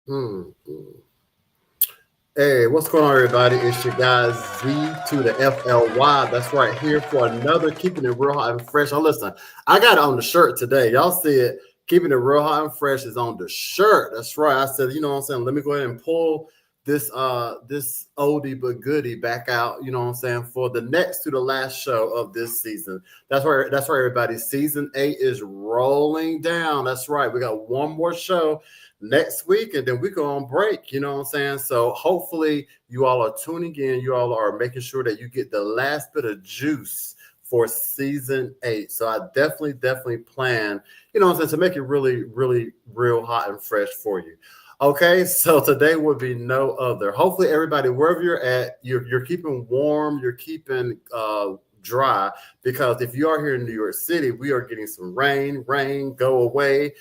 Hmm. Hey, what's going on, everybody? It's your guy Z to the FLY. That's right, here for another Keeping It Real Hot and Fresh. Now, listen, I got it on the shirt today. Y'all see it. Keeping It Real Hot and Fresh is on the shirt. That's right. I said, you know what I'm saying? Let me go ahead and pull this oldie but goodie back out, you know what I'm saying, for the next to the last show of this season. That's right, everybody. Season 8 is rolling down. That's right. We got one more show next week and then we go on break, you know what I'm saying? So hopefully you all are tuning in, you all are making sure that you get the last bit of juice for season 8. So I definitely plan, you know what I'm saying, to make it really real hot and fresh for you. Okay, so today would be no other. Hopefully everybody, wherever you're at, you're keeping warm, you're keeping dry, because if you are here in New York City, we are getting some rain, go away.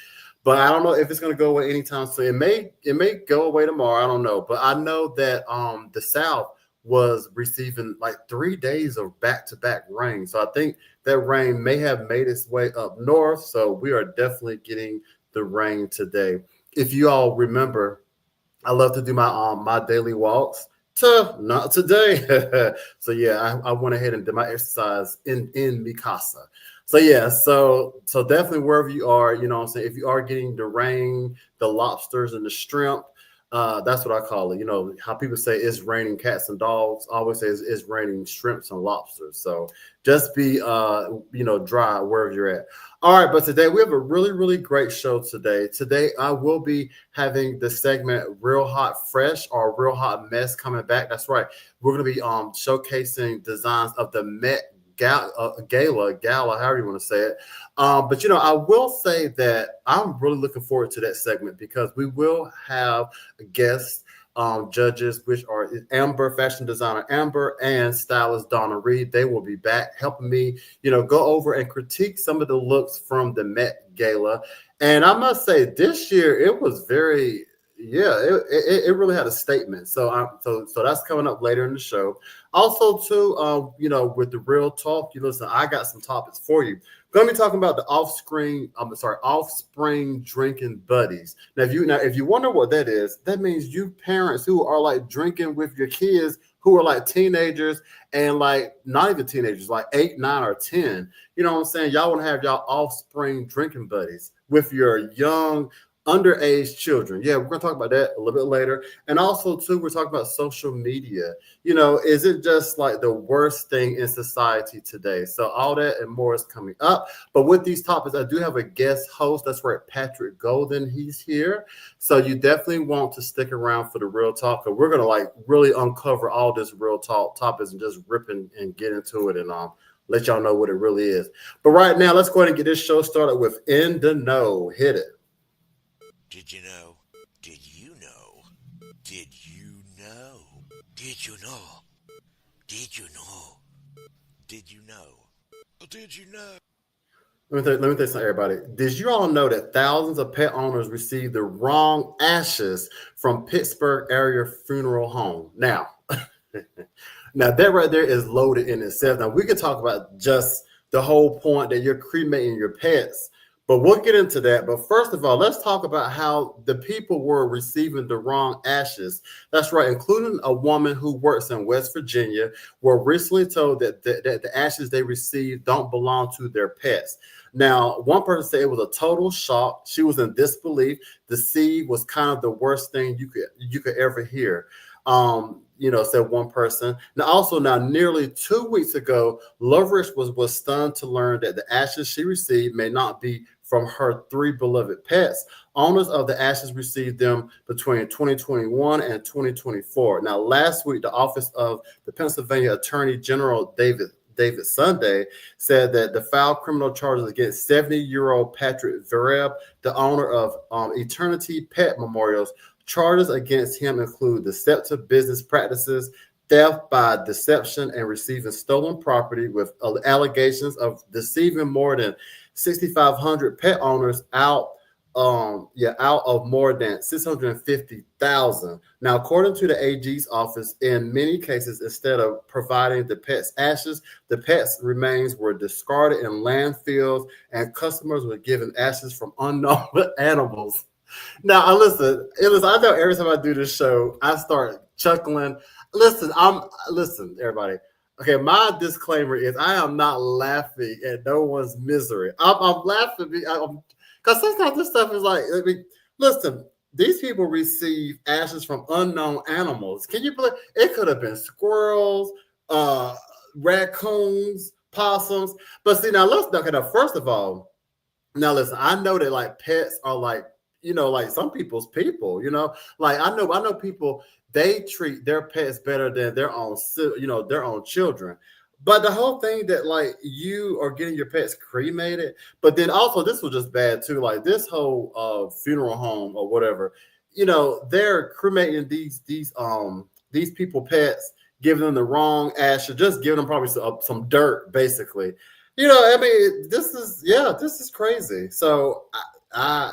But I don't know if it's going to go away anytime soon. It may go away tomorrow. I don't know. But I know that the South was receiving like 3 days of back-to-back rain. So I think that rain may have made its way up north. So we are definitely getting the rain today. If you all remember, I love to do my daily walks. Not today. So yeah, I went ahead and did my exercise in Mikasa. So yeah, so definitely wherever you are, you know what I'm saying, if you are getting the rain, the lobsters and the shrimp, that's what I call it. You know how people say it's raining cats and dogs. I always say it's raining shrimps and lobsters. So just be dry wherever you're at. All right, but today we have a really great show today. Today I will be having the segment Real Hot Fresh or Real Hot Mess coming back. That's right. We're going to be showcasing designs of the Met Gala, however you want to say it. But I will say that I'm really looking forward to that segment because we will have guests, judges, which are Amber, fashion designer Amber, and stylist Donna Reed. They will be back helping me, go over and critique some of the looks from the Met Gala. And I must say, this year it was very, yeah, it really had a statement. So that's coming up later in the show. Also, too, with the real talk, you listen. I got some topics for you. Going to be talking about the offspring drinking buddies. Now, if you wonder what that is, that means you parents who are like drinking with your kids who are like teenagers and like not even teenagers, like 8, 9, or 10. You know what I'm saying? Y'all want to have y'all offspring drinking buddies with your young underage children. Yeah, we're going to talk about that a little bit later. And also, too, we're talking about social media. Is it just like the worst thing in society today? So all that and more is coming up. But with these topics, I do have a guest host. That's right, Patrick Golden. He's here. So you definitely want to stick around for the real talk. And we're going to like really uncover all this real talk topics and just rip and get into it and let y'all know what it really is. But right now, let's go ahead and get this show started with In the Know. Hit it. Did you know? Did you know? Did you know? Did you know? Did you know? Did you know? Did you know? Let me tell you something, everybody. Did you all know that thousands of pet owners received the wrong ashes from Pittsburgh area funeral home? Now, now that right there is loaded in itself. Now we can talk about just the whole point that you're cremating your pets, but we'll get into that. But first of all, let's talk about how the people were receiving the wrong ashes. That's right, including a woman who works in West Virginia, were recently told that the ashes they received don't belong to their pets. Now, one person said it was a total shock. She was in disbelief. The seed was kind of the worst thing you could ever hear. Said one person. Now, nearly 2 weeks ago, Loveridge was stunned to learn that the ashes she received may not be from her 3 beloved pets. Owners of the ashes received them between 2021 and 2024. Now, last week, the office of the Pennsylvania Attorney General David Sunday said that the filed criminal charges against 70-year-old Patrick Vereb, the owner of Eternity Pet Memorials. Charges against him include deceptive business practices, theft by deception, and receiving stolen property, with allegations of deceiving more than 6,500 pet owners out of more than 650,000. Now, according to the AG's office, in many cases, instead of providing the pet's ashes, the pet's remains were discarded in landfills, and customers were given ashes from unknown animals. Now, listen. I know every time I do this show, I start chuckling. Listen, everybody. Okay, my disclaimer is I am not laughing at no one's misery. I'm laughing because sometimes this stuff is like, I mean, listen, these people receive ashes from unknown animals. Can you believe it could have been squirrels, uh, raccoons, possums? But see, now let's look at it. First of all, now listen, I know that like pets are like, like some people's people, like I know people, they treat their pets better than their own their own children. But the whole thing that like you are getting your pets cremated, but then also this was just bad too, like this whole funeral home or whatever, they're cremating these people pets, giving them the wrong ashes, just giving them probably some dirt basically. I mean, this is crazy. I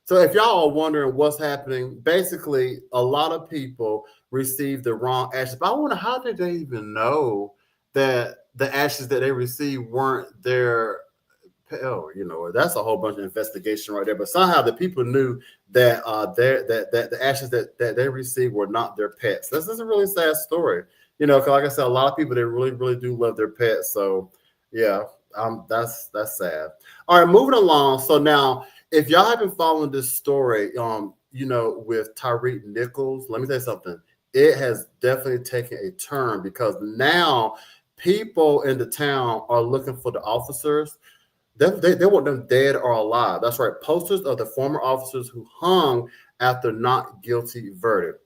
so if y'all are wondering what's happening, basically a lot of people receive the wrong ashes. But I wonder, how did they even know that the ashes that they received weren't their? Oh, that's a whole bunch of investigation right there. But somehow the people knew that that the ashes that they received were not their pets. This is a really sad story. 'Cause like I said, a lot of people, they really really do love their pets. So yeah, that's sad. All right, moving along. So now, if y'all have been following this story, with Tyreek Nichols, let me tell you something. It has definitely taken a turn because now people in the town are looking for the officers. They want them dead or alive. That's right. Posters of the former officers who hung after not guilty verdict.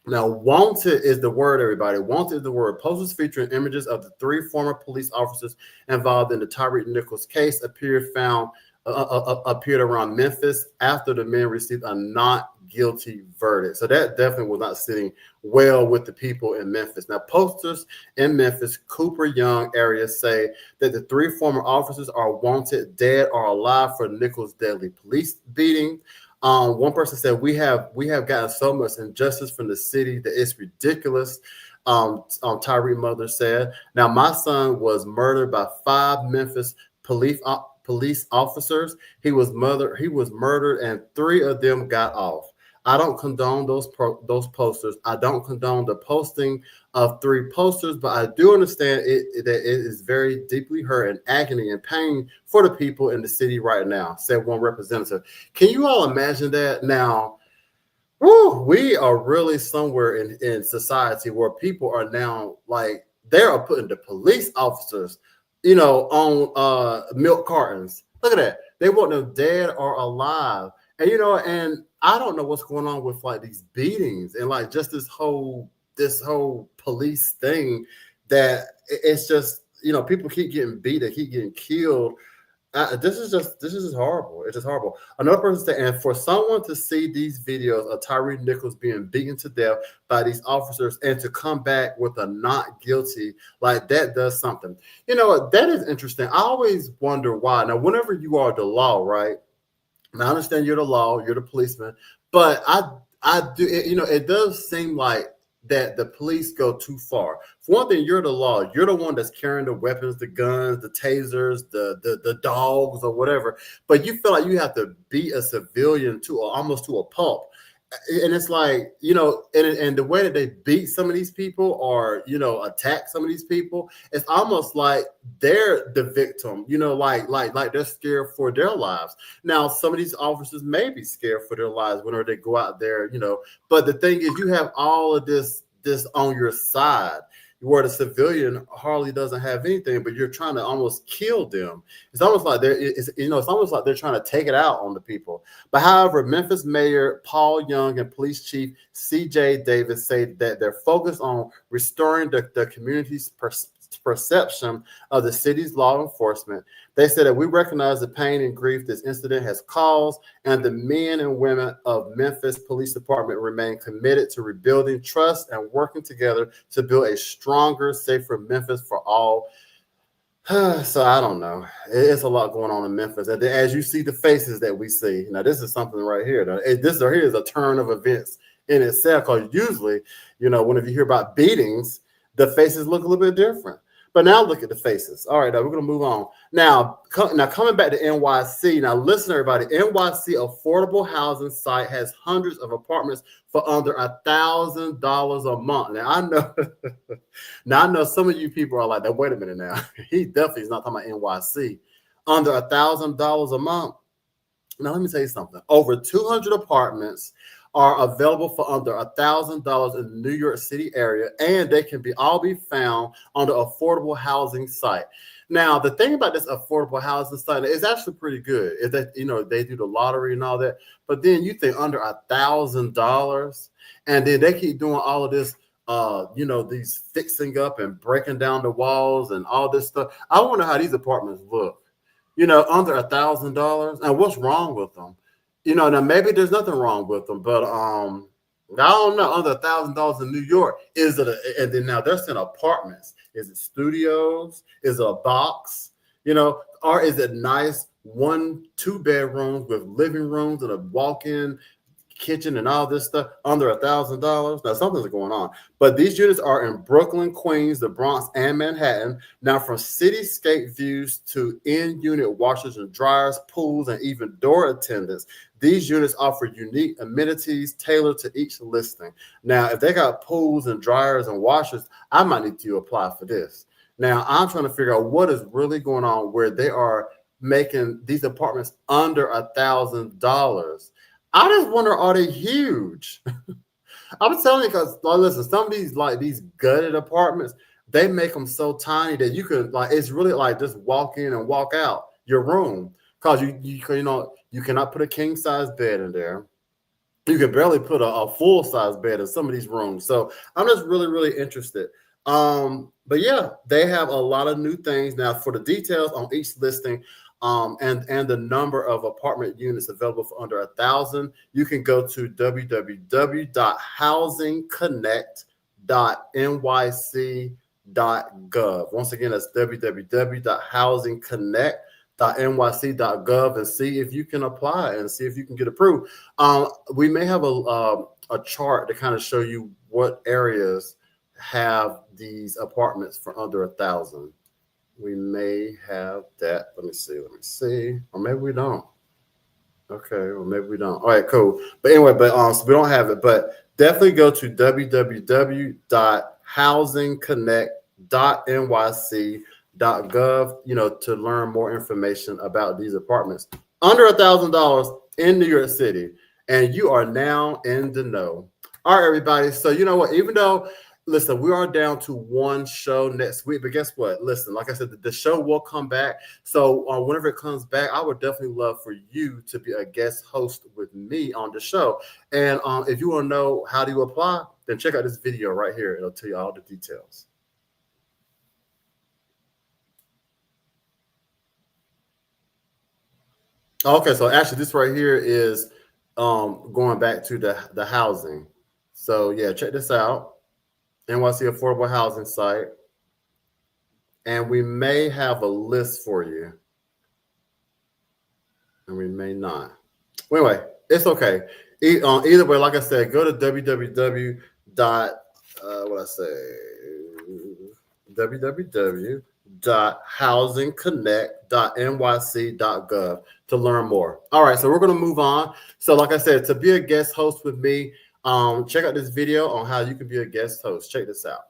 Now, wanted is the word, everybody. Wanted is the word. Posters featuring images of the three former police officers involved in the Tyreek Nichols case appeared around Memphis after the men received a not guilty verdict. So that definitely was not sitting well with the people in Memphis. Now, posters in Memphis, Cooper Young area say that the three former officers are wanted dead or alive for Nichols' deadly police beating. One person said, we have gotten so much injustice from the city that it's ridiculous. Tyree mother said, now my son was murdered by 5 Memphis police officers. He was murdered, and 3 of them got off. I don't condone those posters. I don't condone the posting of 3 posters, but I do understand that it is very deeply hurt and agony and pain for the people in the city right now, said one representative. Can you all imagine that? Now, we are really somewhere in society where people are now like, they are putting the police officers, on milk cartons. Look at that. They want them dead or alive. And I don't know what's going on with like these beatings and like just this whole police thing, that it's just, people keep getting beat, they keep getting killed. This is just horrible. It's just horrible. Another person said, and for someone to see these videos of Tyree Nichols being beaten to death by these officers and to come back with a not guilty, like that does something. That is interesting. I always wonder why. Now, whenever you are the law, right? And I understand you're the law, you're the policeman, but I do, it does seem like that the police go too far. For one thing, you're the law. You're the one that's carrying the weapons, the guns, the tasers, the dogs or whatever. But you feel like you have to beat a civilian to almost to a pulp. And it's like, and the way that they beat some of these people or, attack some of these people, it's almost like they're the victim, like they're scared for their lives. Now, some of these officers may be scared for their lives whenever they go out there, but the thing is, you have all of this on your side, where the civilian hardly doesn't have anything, but you're trying to almost kill them. It's almost like it's almost like they're trying to take it out on the people. But however, Memphis Mayor Paul Young and Police Chief C.J. Davis say that they're focused on restoring the community's perception of the city's law enforcement. They said that we recognize the pain and grief this incident has caused, and the men and women of Memphis Police Department remain committed to rebuilding trust and working together to build a stronger, safer Memphis for all. So I don't know. It's a lot going on in Memphis. And as you see the faces that we see, now this is something right here. This right here is a turn of events in itself, because usually, whenever you hear about beatings, the faces look a little bit different. But now look at the faces. All right, now we're gonna move on. Now coming back to NYC. Now listen, everybody. NYC affordable housing site has hundreds of apartments for under $1,000 a month. Now I know. Now I know some of you people are like, "That wait a minute now." He definitely is not talking about NYC. Under $1,000 a month. Now, let me tell you something. Over 200 apartments are available for under $1,000 in the New York City area, and they can be found on the affordable housing site. Now, the thing about this affordable housing site is actually pretty good. Is that they do the lottery and all that, but then you think under $1,000, and then they keep doing all of this. These fixing up and breaking down the walls and all this stuff. I wonder how these apartments look, under $1,000. And what's wrong with them? Now maybe there's nothing wrong with them, but I don't know. Under $1,000 in New York, is it? And then now they're saying apartments. Is it studios? Is it a box? Or is it nice 1-2 bedrooms with living rooms and a walk-in kitchen and all this stuff under $1,000? Now something's going on. But these units are in Brooklyn, Queens, the Bronx, and Manhattan. Now, from cityscape views to in-unit washers and dryers, pools, and even door attendants, these units offer unique amenities tailored to each listing. Now, if they got pools and dryers and washers, I might need to apply for this. Now, I'm trying to figure out what is really going on where they are making these apartments under $1,000. I just wonder, are they huge? I'm telling you, because listen, some of these gutted apartments, they make them so tiny that you could it's really like just walk in and walk out your room, because you cannot put a king size bed in there. You can barely put a full size bed in some of these rooms. So I'm just really interested. But yeah, they have a lot of new things now. For the details on each listing, and the number of apartment units available for under 1,000, you can go to www.housingconnect.nyc.gov. Once again, that's www.housingconnect.nyc.gov, and see if you can apply and see if you can get approved. We may have a chart to kind of show you what areas have these apartments for under 1,000. We may have that. Let me see. Or maybe we don't. Okay, well, maybe we don't. All right, cool. But anyway, so we don't have it. But definitely go to www.housingconnect.nyc.gov, to learn more information about these apartments under $1,000 in New York City. And you are now in the know. All right, everybody. So you know what? Even though, listen, we are down to one show next week, but guess what? Listen, like I said, the show will come back. So whenever it comes back, I would definitely love for you to be a guest host with me on the show. And if you want to know how to apply, then check out this video right here. It'll tell you all the details. Okay, so actually this right here is going back to the housing. So yeah, check this out. NYC affordable housing site, and we may have a list for you, and we may not. Anyway, it's okay. Either way, like I said, go to www.housingconnect.nyc.gov to learn more. All right, so we're going to move on. So like I said, to be a guest host with me, check out this video on how you can be a guest host. Check this out.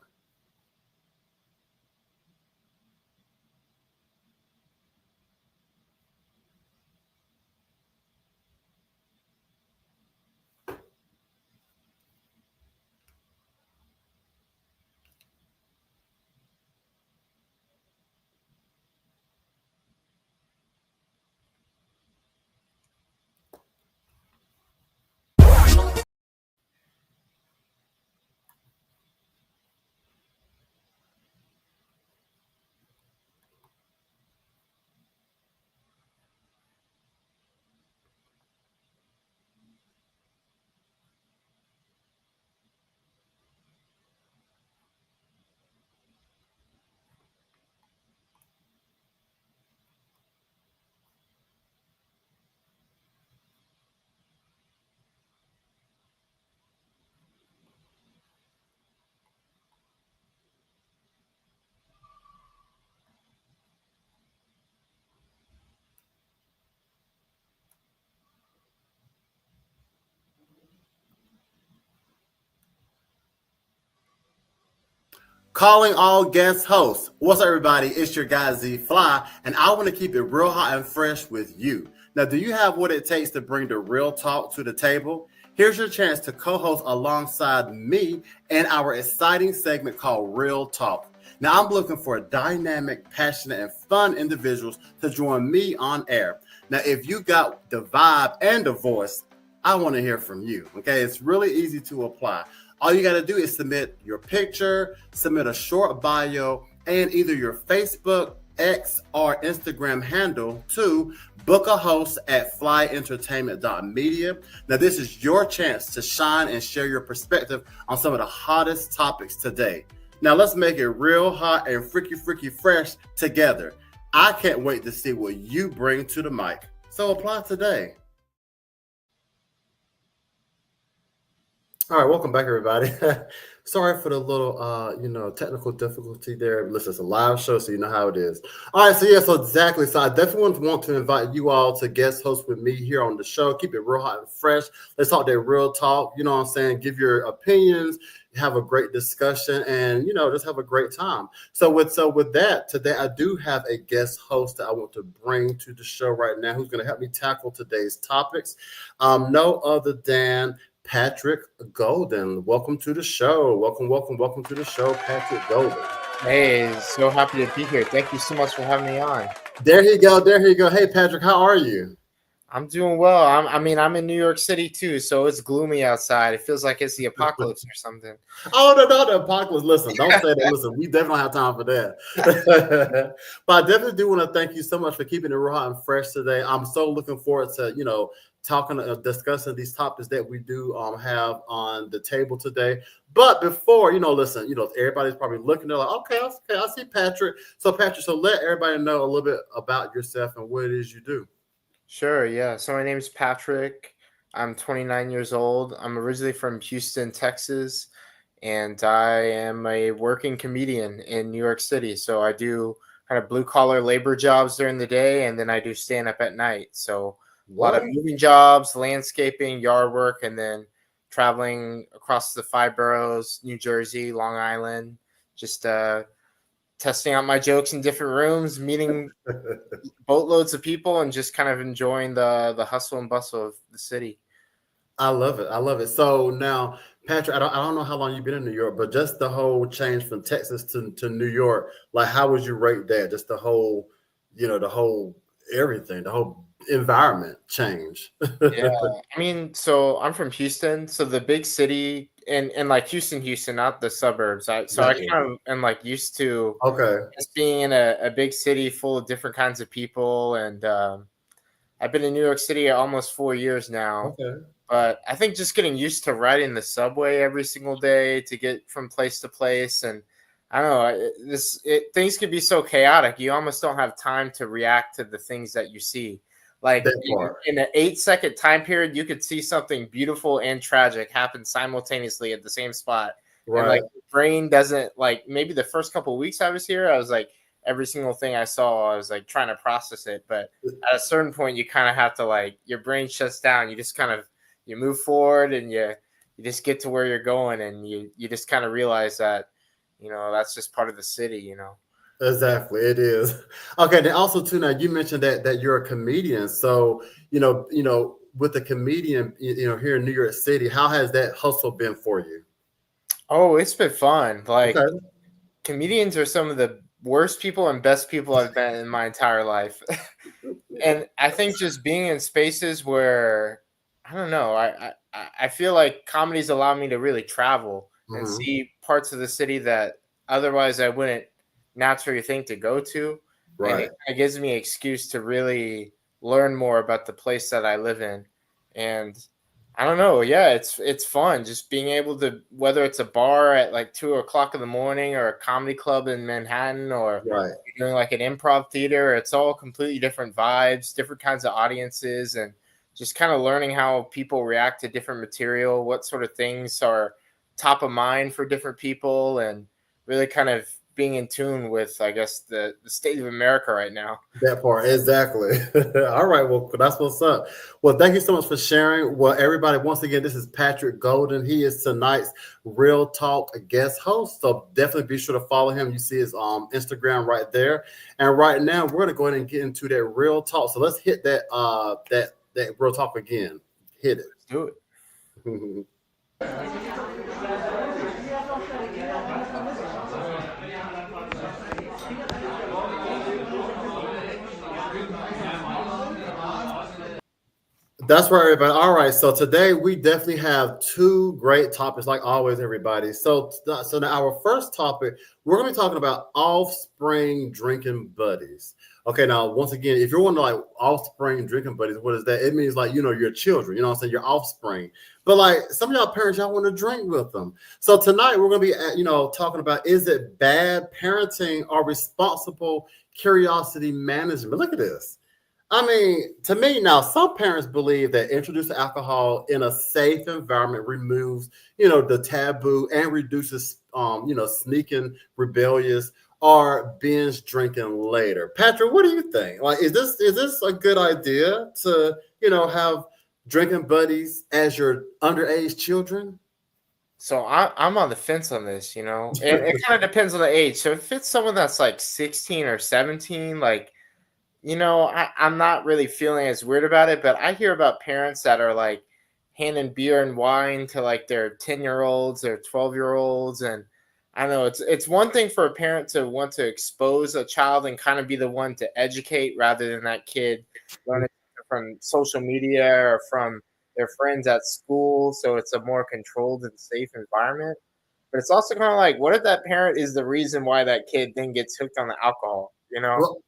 Calling all guest hosts. What's up, everybody? It's your guy Z Fly, and I want to keep it real hot and fresh with you. Now, do you have what it takes to bring the real talk to the table? Here's your chance to co-host alongside me in our exciting segment called Real Talk. Now, I'm looking for dynamic, passionate, and fun individuals to join me on air. Now, if you got the vibe and the voice, I want to hear from you. Okay, it's really easy to apply. All you got to do is submit your picture, submit a short bio, and either your Facebook, X, or Instagram handle to book a host at flyentertainment.media. Now, this is your chance to shine and share your perspective on some of the hottest topics today. Now, let's make it real hot and freaky fresh together. I can't wait to see what you bring to the mic. So apply today. All right, welcome back, everybody. Sorry for the little, technical difficulty there. Listen, it's a live show, so you know how it is. All right, so exactly. So I definitely want to invite you all to guest host with me here on the show. Keep it real hot and fresh. Let's talk that real talk. You know what I'm saying? Give your opinions, have a great discussion, and just have a great time. So with that, today I do have a guest host that I want to bring to the show right now, who's going to help me tackle today's topics. No other than Patrick Golden. Welcome to the show. Welcome to the show, Patrick Golden. Hey, so happy to be here. Thank you so much for having me on. There you go. Hey, Patrick, how are you? I'm doing well. I'm in New York City too, so it's gloomy outside. It feels like it's the apocalypse or something. Oh, no, the apocalypse. Listen, don't say that. Listen, we definitely don't have time for that. But I definitely do want to thank you so much for keeping it real hot and fresh today. I'm so looking forward to, discussing these topics that we do have on the table today. But before, listen, everybody's probably looking, they're like, okay, I see Patrick. So Patrick, let everybody know a little bit about yourself and what it is you do. Sure, yeah. So my name is Patrick. I'm 29 years old. I'm originally from Houston, Texas, and I am a working comedian in New York City. So I do kind of blue collar labor jobs during the day, and then I do stand up at night. So a lot of moving jobs, landscaping, yard work, and then traveling across the 5 boroughs, New Jersey, Long Island, just testing out my jokes in different rooms, meeting boatloads of people, and just kind of enjoying the hustle and bustle of the city. I love it. So now, Patrick, I don't know how long you've been in New York, but just the whole change from Texas to New York, like how would you rate that? Just the whole, the whole everything, the whole environment change. Yeah, I mean, so I'm from Houston, so the big city, and like Houston, not the suburbs. I kind of am like used to just being in a big city full of different kinds of people, and I've been in New York City almost 4 years now. But I think just getting used to riding the subway every single day to get from place to place, and I don't know, things could be so chaotic. You almost don't have time to react to the things that you see. Like in an 8-second time period, you could see something beautiful and tragic happen simultaneously at the same spot. Right. And like the brain doesn't, like, maybe the first couple of weeks I was here, I was like, every single thing I saw, I was like trying to process it. But at a certain point, you kind of have to, like, your brain shuts down. You just kind of, you move forward and you just get to where you're going, and you just kind of realize that, that's just part of the city, Exactly, it is. Okay, then also too, now you mentioned that you're a comedian. So, with the comedian, here in New York City, how has that hustle been for you? Oh, it's been fun. Like, comedians are some of the worst people and best people I've met in my entire life. And I think just being in spaces where, I don't know, I feel like comedies allow me to really travel and see parts of the city that otherwise I wouldn't naturally think to go to. Right. And it gives me an excuse to really learn more about the place that I live in. And I don't know. Yeah, it's fun just being able to, whether it's a bar at like 2:00 in the morning or a comedy club in Manhattan, or doing like an improv theater. It's all completely different vibes, different kinds of audiences, and just kind of learning how people react to different material, what sort of things are top of mind for different people, and really kind of being in tune with, I guess, the state of America right now. That part, exactly. All right, well, that's what's up. Well, thank you so much for sharing. Well, everybody, once again, this is Patrick Golden. He is tonight's Real Talk guest host, so definitely be sure to follow him. You see his Instagram right there. And right now, we're going to go ahead and get into that Real Talk. So let's hit that that Real Talk again. Hit it. Let's do it. That's right, everybody. All right, so today we definitely have two great topics, like always, everybody. So now our first topic, we're going to be talking about Offspring drinking buddies. Okay, now once again, if you're wondering like Offspring drinking buddies, what is that? It means like your children, what I'm saying, your offspring. But like some of y'all parents, y'all want to drink with them. So tonight we're going to be talking about, is it bad parenting or responsible curiosity management? Look at this. I mean, to me now, some parents believe that introducing alcohol in a safe environment removes, the taboo and reduces, sneaking, rebellious, or binge drinking later. Patrick, what do you think? Like, is this a good idea to, have drinking buddies as your underage children? So I'm on the fence on this, it kind of depends on the age. So if it's someone that's like 16 or 17, like, I'm not really feeling as weird about it, but I hear about parents that are like handing beer and wine to like their 10-year-olds, their 12-year-olds. And I know it's one thing for a parent to want to expose a child and kind of be the one to educate rather than that kid learning from social media or from their friends at school. So it's a more controlled and safe environment. But it's also kind of like, what if that parent is the reason why that kid then gets hooked on the alcohol, Well,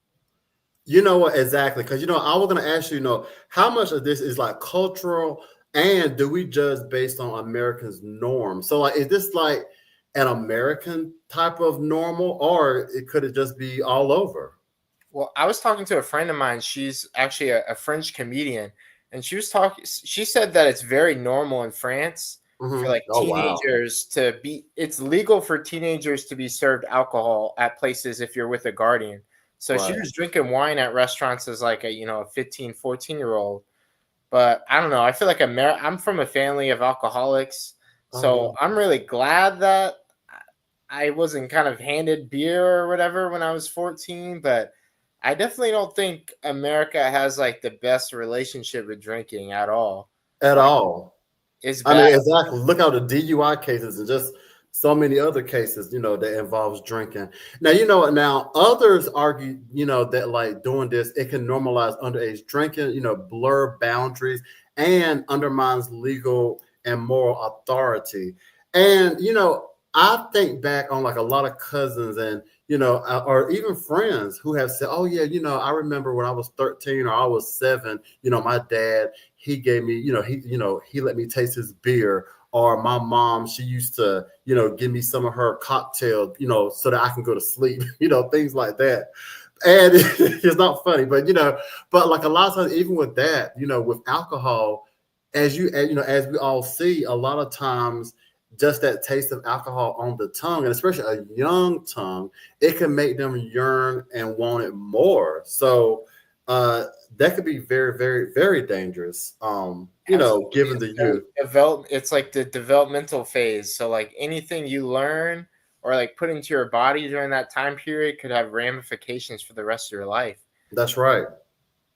you know what? Exactly. Because, I was going to ask you, how much of this is like cultural and do we judge based on Americans' norms? So like, is this like an American type of normal or could it just be all over? Well, I was talking to a friend of mine. She's actually a French comedian. And she said that it's very normal in France for like teenagers it's legal for teenagers to be served alcohol at places if you're with a guardian. So she was drinking wine at restaurants as like a 15, 14-year-old. But I don't know. I feel like I'm from a family of alcoholics. So I'm really glad that I wasn't kind of handed beer or whatever when I was 14. But I definitely don't think America has like the best relationship with drinking at all. At all. It's bad. I mean, exactly. Look at the DUI cases and just so many other cases, that involves drinking. Now, now others argue, that like doing this, it can normalize underage drinking, blur boundaries and undermines legal and moral authority. And, I think back on like a lot of cousins and, or even friends who have said, oh yeah, I remember when I was 13 or I was 7, my dad, he gave me, he let me taste his beer. Or my mom, she used to, give me some of her cocktail, so that I can go to sleep, things like that. And it's not funny, but, but like a lot of times, even with that, with alcohol, as we all see, a lot of times, just that taste of alcohol on the tongue, and especially a young tongue, it can make them yearn and want it more. So that could be very, very, very dangerous. Given the youth. It's like the developmental phase. So like anything you learn or like put into your body during that time period could have ramifications for the rest of your life. That's right.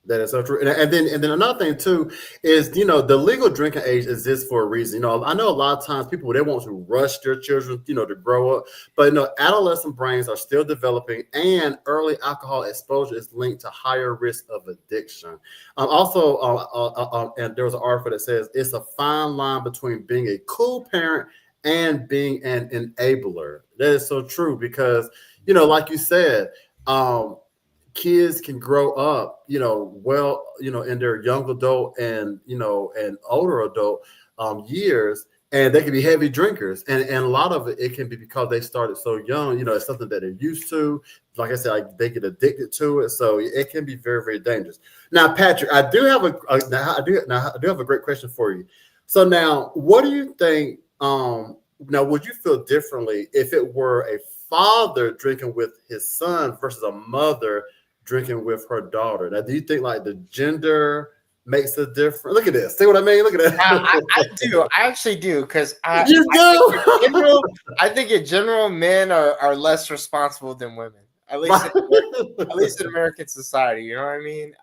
That is so true. And then another thing too is, the legal drinking age exists for a reason. I know a lot of times people, they want to rush their children, to grow up, but adolescent brains are still developing and early alcohol exposure is linked to higher risk of addiction. And there was an article that says it's a fine line between being a cool parent and being an enabler. That is so true because, like you said, kids can grow up, in their young adult and, and older adult years, and they can be heavy drinkers. And a lot of it can be because they started so young, it's something that they're used to. Like I said, they get addicted to it. So it can be very, very dangerous. Now, Patrick, I do have a great question for you. So now, what do you think, now, would you feel differently if it were a father drinking with his son versus a mother drinking with her daughter. Now, do you think like the gender makes a difference? Look at this. See what I mean? Look at that. I do. I actually do, because You do? I think in general, men are less responsible than women. At least, at least in American society. You know what I mean?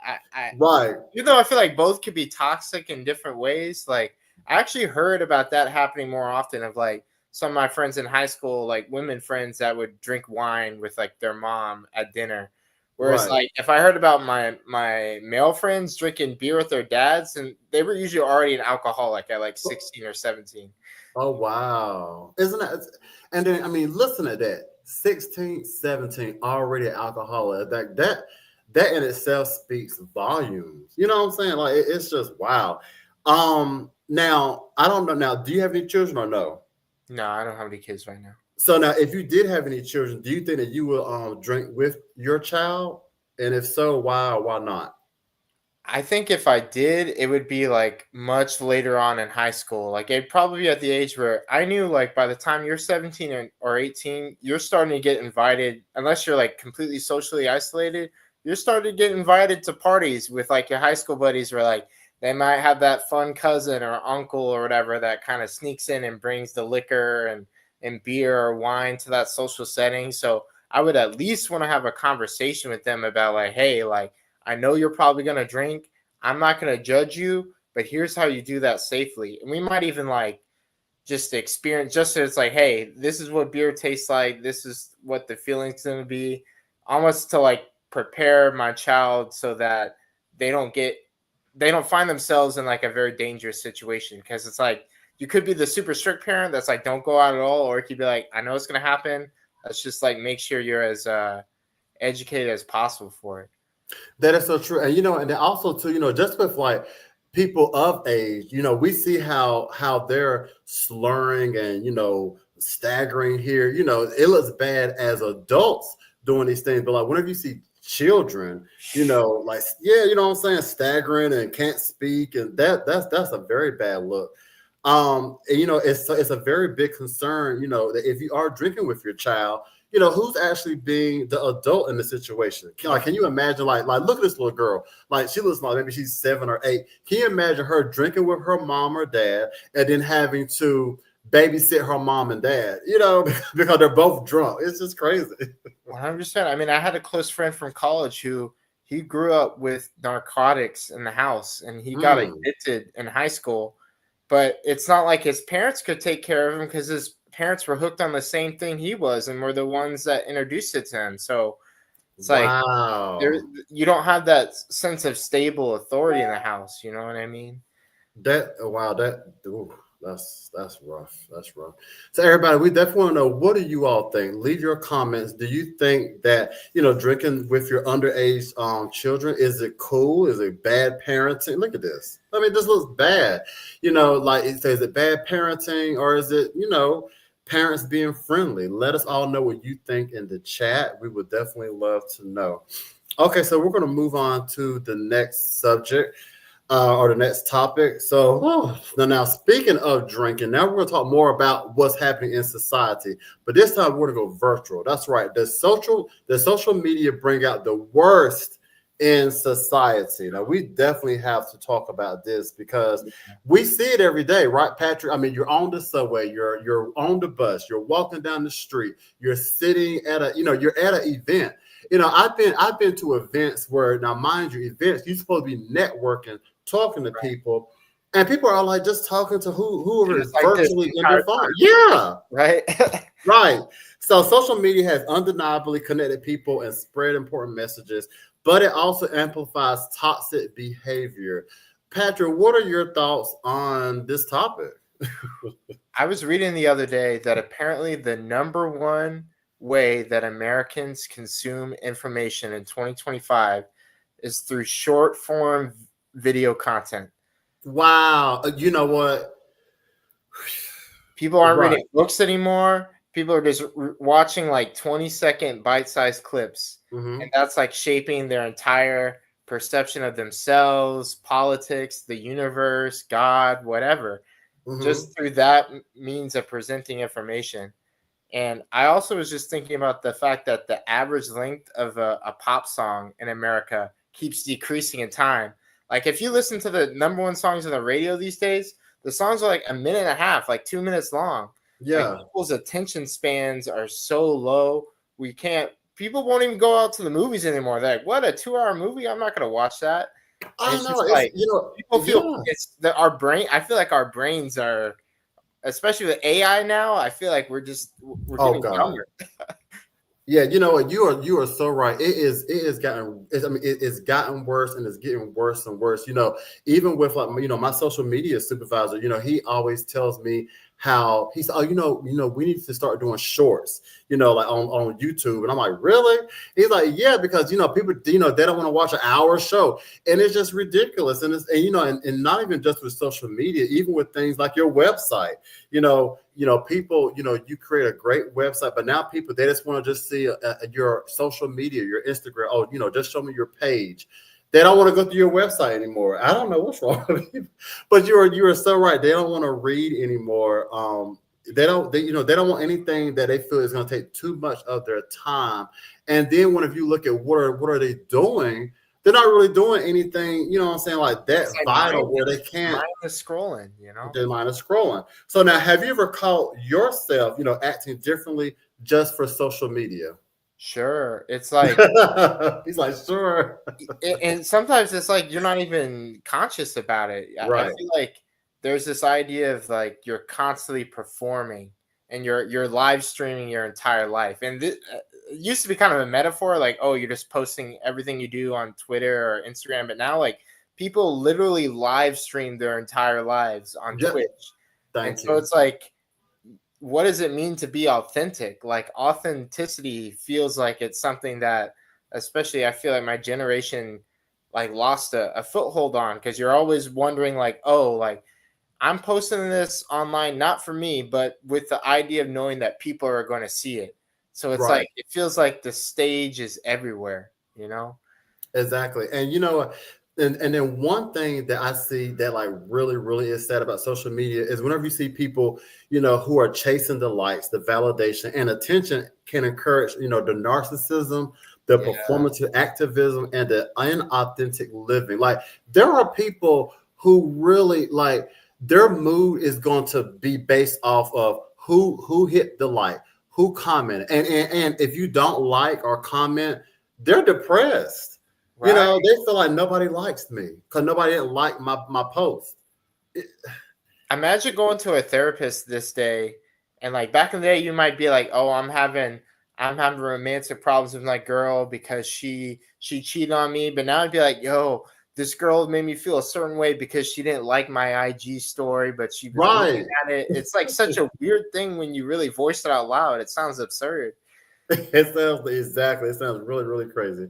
Right. Even though I feel like both could be toxic in different ways. Like, I actually heard about that happening more often. Of like some of my friends in high school, like women friends that would drink wine with like their mom at dinner. Whereas, like, if I heard about my male friends drinking beer with their dads, and they were usually already an alcoholic at like 16 or 17. Oh, wow. Isn't that? And then, I mean, listen to that. 16, 17, already an alcoholic. That in itself speaks volumes. You know what I'm saying? Like, it's just wow. Now, I don't know. Now, do you have any children or no? No, I don't have any kids right now. So now, if you did have any children, do you think that you will drink with your child? And if so, why or why not? I think if I did, it would be like much later on in high school. Like, it'd probably be at the age where I knew, like, by the time you're 17 or 18, you're starting to get invited, unless you're like completely socially isolated, you're starting to get invited to parties with like your high school buddies, where like they might have that fun cousin or uncle or whatever that kind of sneaks in and brings the liquor and beer or wine to that social setting. So I would at least want to have a conversation with them about like, hey, like, I know you're probably going to drink. I'm not going to judge you, but here's how you do that safely. And we might even like just experience, just so it's like, hey, this is what beer tastes like. This is what the feeling's going to be, almost to like prepare my child so that they don't find themselves in like a very dangerous situation. Because it's like, you could be the super strict parent that's like, don't go out at all. Or it could be like, I know it's going to happen. Let's just like make sure you're as educated as possible for it. That is so true. And and then also too, just with like people of age, we see how they're slurring and staggering here. It looks bad as adults doing these things, but like whenever you see children, like you know what I'm saying, staggering and can't speak, and that's a very bad look. And, it's a very big concern, that if you are drinking with your child, who's actually being the adult in the situation. Can you imagine, like look at this little girl, like she looks like maybe she's 7 or 8. Can you imagine her drinking with her mom or dad and then having to babysit her mom and dad, because they're both drunk? It's just crazy. 100%. I mean, I had a close friend from college who he grew up with narcotics in the house, and he got addicted in high school. But it's not like his parents could take care of him, because his parents were hooked on the same thing he was and were the ones that introduced it to him. So it's like, you don't have that sense of stable authority in the house. You know what I mean? That's rough. That's rough. So everybody, we definitely want to know, what do you all think? Leave your comments. Do you think that, drinking with your underage children, is it cool? Is it bad parenting? Look at this. I mean, this looks bad. Like it says, is it bad parenting, or is it, parents being friendly? Let us all know what you think in the chat. We would definitely love to know. Okay, so we're going to move on to the next subject. Or the next topic. So now speaking of drinking, now we're going to talk more about what's happening in society, but this time we're going to go virtual. That's right. The social media bring out the worst in society. Now we definitely have to talk about this, because we see it every day, right, Patrick? I mean, you're on the subway, you're on the bus, you're walking down the street, you're sitting at you're at an event. I've been to events where, now mind you, events, you're supposed to be networking, talking to people, and people are like just talking to whoever is like virtually in their phone. Yeah. Right. Right. So social media has undeniably connected people and spread important messages, but it also amplifies toxic behavior. Patrick, what are your thoughts on this topic? I was reading the other day that apparently the number one way that Americans consume information in 2025 is through short form video content. Wow. You know what? People aren't reading books anymore. People are just watching like 20-second bite-sized clips. And that's like shaping their entire perception of themselves, politics, the universe, God, whatever. Just through that means of presenting information. And I also was just thinking about the fact that the average length of a pop song in America keeps decreasing in time. Like if you listen to the number one songs on the radio these days, the songs are like a minute and a half, like 2 minutes long. Like Yeah. people's attention spans are so low. People won't even go out to the movies anymore. They're like, what, a 2-hour movie? I'm not going to watch that. And I it's know. just It's like, people feel yeah. it's that our brain. I feel like our brains are, especially with AI now, I feel like we're getting younger. Yeah, you know what? You are so right. It is gotten. It's gotten worse, and it's getting worse and worse. You know, even with like my social media supervisor. You know, he always tells me how he said, oh, we need to start doing shorts. You know, like on YouTube, and I'm like, really? He's like, yeah, because people, they don't want to watch an hour show, and it's just ridiculous. And not even just with social media, even with things like your website. People, you create a great website, but now people, they just want to just see your social media, your Instagram. Oh, just show me your page. They don't want to go through your website anymore. I don't know what's wrong with people, but you are so right. They don't want to read anymore. They don't want anything that they feel is going to take too much of their time. And then if you look at what are they doing, they're not really doing anything, what I'm saying, like that vital where they can't. Mindless scrolling, They're mindless scrolling. So now, have you ever caught yourself, acting differently just for social media? Sure. It's like he's like, sure. And sometimes it's like you're not even conscious about it. Right. I feel like there's this idea of like you're constantly performing and you're live streaming your entire life. And it used to be kind of a metaphor, like, oh, you're just posting everything you do on Twitter or Instagram. But now, like, people literally live stream their entire lives on Twitch. Thank you. So it's like, what does it mean to be authentic? Like, authenticity feels like it's something that, especially, I feel like my generation like lost a foothold on, because you're always wondering like, oh, like I'm posting this online not for me, but with the idea of knowing that people are going to see it. So it's like it feels like the stage is everywhere, Exactly. And and then one thing that I see that like really, really is sad about social media is whenever you see people, who are chasing the likes, the validation, and attention can encourage, the narcissism, the performative activism, and the inauthentic living. Like there are people who really like their mood is going to be based off of who hit the like, who commented. And if you don't like or comment, they're depressed. Right. They feel like nobody likes me because nobody didn't like my post. Imagine going to a therapist this day, and like back in the day, you might be like, "Oh, I'm having romantic problems with my girl because she cheated on me." But now I'd be like, "Yo, this girl made me feel a certain way because she didn't like my IG story, but she was looking at it." It's like such a weird thing when you really voice it out loud. It sounds absurd. It sounds really, really crazy.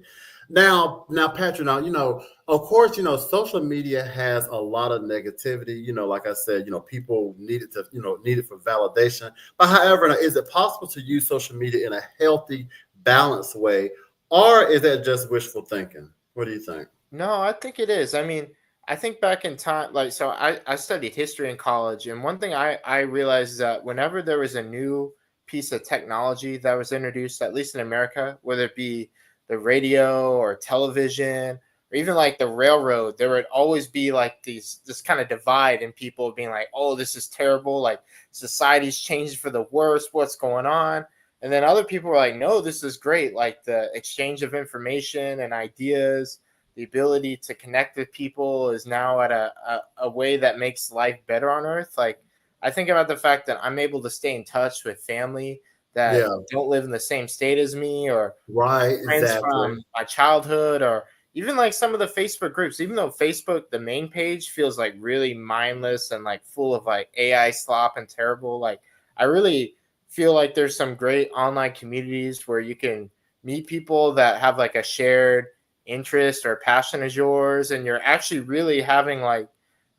Now, Patrick, of course, social media has a lot of negativity. Like I said, people need it for validation. But however, now, is it possible to use social media in a healthy, balanced way, or is that just wishful thinking? What do you think? No, I think it is. I mean, I think back in time, like, so I studied history in college, and one thing I realized is that whenever there was a new piece of technology that was introduced, at least in America, whether it be the radio or television or even like the railroad, there would always be like this kind of divide in people being like, oh, this is terrible, like society's changing for the worse, what's going on? And then other people were like, no, this is great, like the exchange of information and ideas, the ability to connect with people is now at a way that makes life better on earth. Like I think about the fact that I'm able to stay in touch with family that don't live in the same state as me, or friends from my childhood, or even like some of the Facebook groups. Even though Facebook, the main page, feels like really mindless and like full of like AI slop and terrible, like I really feel like there's some great online communities where you can meet people that have like a shared interest or passion as yours, and you're actually really having like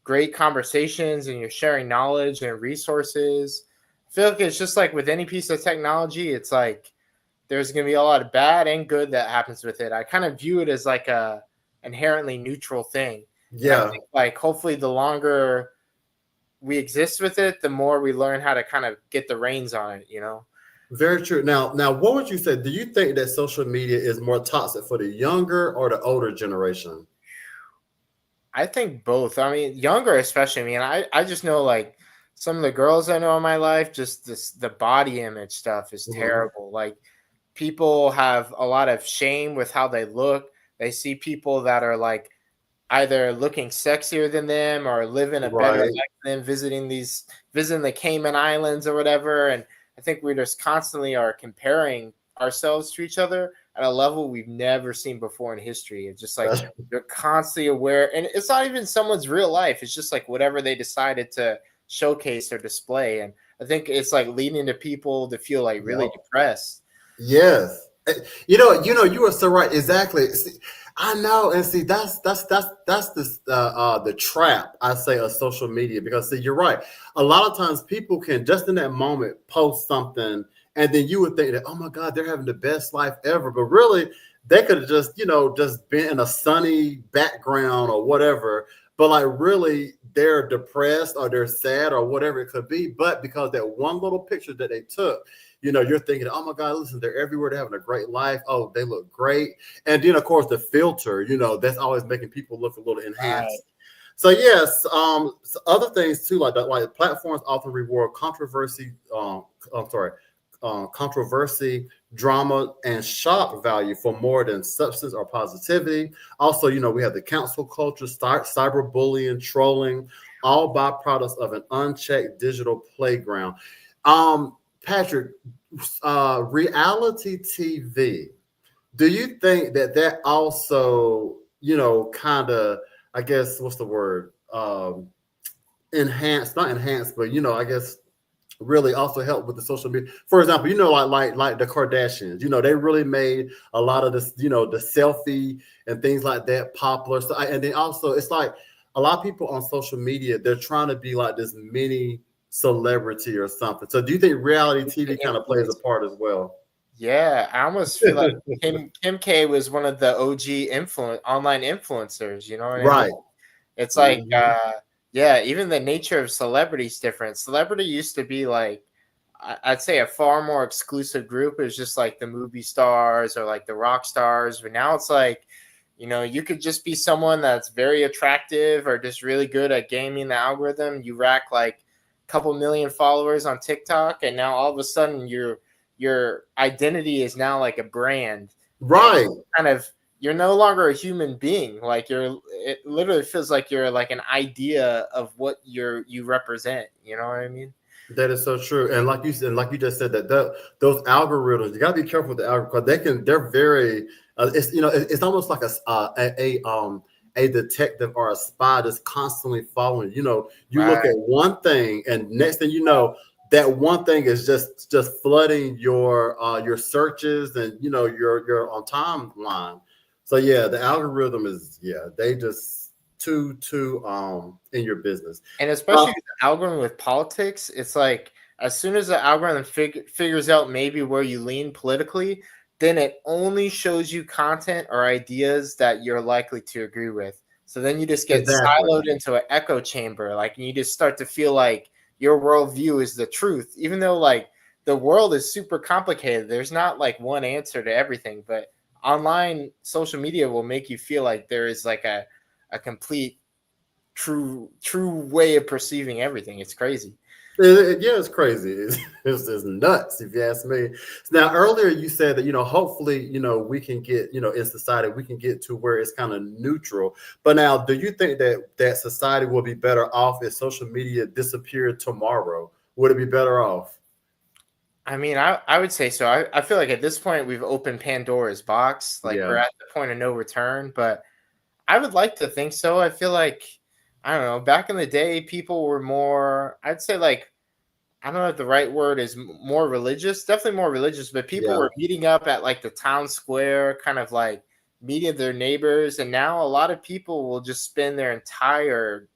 great conversations and you're sharing knowledge and resources. I feel like it's just like with any piece of technology, it's like there's going to be a lot of bad and good that happens with it. I kind of view it as like a inherently neutral thing. Yeah. I think like hopefully the longer we exist with it, the more we learn how to kind of get the reins on it, Very true. Now, what would you say? Do you think that social media is more toxic for the younger or the older generation? I think both. I mean, younger especially. I mean, I just know like some of the girls I know in my life, just the body image stuff is terrible. Like people have a lot of shame with how they look. They see people that are like either looking sexier than them or living a better Right. life than them, visiting the Cayman Islands or whatever. And I think we just constantly are comparing ourselves to each other at a level we've never seen before in history. It's just like you're constantly aware, and it's not even someone's real life. It's just like whatever they decided to showcase or display. And I think it's like leading to people to feel like really depressed. Yes. You are so right. Exactly. See, I know, and see, that's the trap, I say, of social media, because see, you're right. A lot of times people can just in that moment post something, and then you would think that, oh my God, they're having the best life ever, but really they could have just been in a sunny background or whatever. But like really, they're depressed or they're sad or whatever it could be. But because that one little picture that they took, you're thinking, oh my God, listen, they're everywhere. They're having a great life. Oh, they look great. And then, of course, the filter, that's always making people look a little enhanced. Right. So, yes, so other things too, like that, like platforms often reward controversy, drama, and shock value for more than substance or positivity. Also, we have the cancel culture, cyberbullying, trolling, all byproducts of an unchecked digital playground. Patrick, reality TV, do you think that also, kind of, I guess, what's the word? Not enhanced, but, I guess really also help with the social media. For example, like the Kardashians, they really made a lot of this, the selfie and things like that popular. So, and then also it's like a lot of people on social media, they're trying to be like this mini celebrity or something. So do you think reality TV kind of plays a part as well? Yeah, I almost feel like Kim K was one of the OG online influencers. You know what I mean? It's like, yeah, even the nature of celebrity is different. Celebrity used to be like, I'd say a far more exclusive group. It was just like the movie stars or like the rock stars. But now it's like, you could just be someone that's very attractive or just really good at gaming the algorithm. You rack like a couple million followers on TikTok, and now all of a sudden your identity is now like a brand. Right. You're no longer a human being. Like it literally feels like you're like an idea of what you represent. You know what I mean? That is so true. And like you said, like you just said, that those algorithms, you gotta be careful with the algorithm, because they're very, it's almost like a detective or a spy that's constantly following. You look at one thing, and next thing you know, that one thing is just flooding your searches and your on timeline. So yeah, the algorithm is they just too in your business. And especially the algorithm with politics, it's like as soon as the algorithm figures out maybe where you lean politically, then it only shows you content or ideas that you're likely to agree with. So then you just get siloed into an echo chamber, like, and you just start to feel like your worldview is the truth, even though like the world is super complicated. There's not like one answer to everything, but online social media will make you feel like there is like a complete true way of perceiving everything. It's crazy. It's crazy. It's nuts, if you ask me. Now, earlier you said that, hopefully, we can get, in society, we can get to where it's kind of neutral. But now, do you think that society will be better off if social media disappeared tomorrow? Would it be better off? I mean, I would say so. I feel like at this point we've opened Pandora's box. Like we're at the point of no return, but I would like to think so. I feel like, I don't know, back in the day, people were more, I'd say like, I don't know if the right word is more religious, definitely more religious, but people were meeting up at like the town square, kind of like meeting their neighbors. And now a lot of people will just spend their entire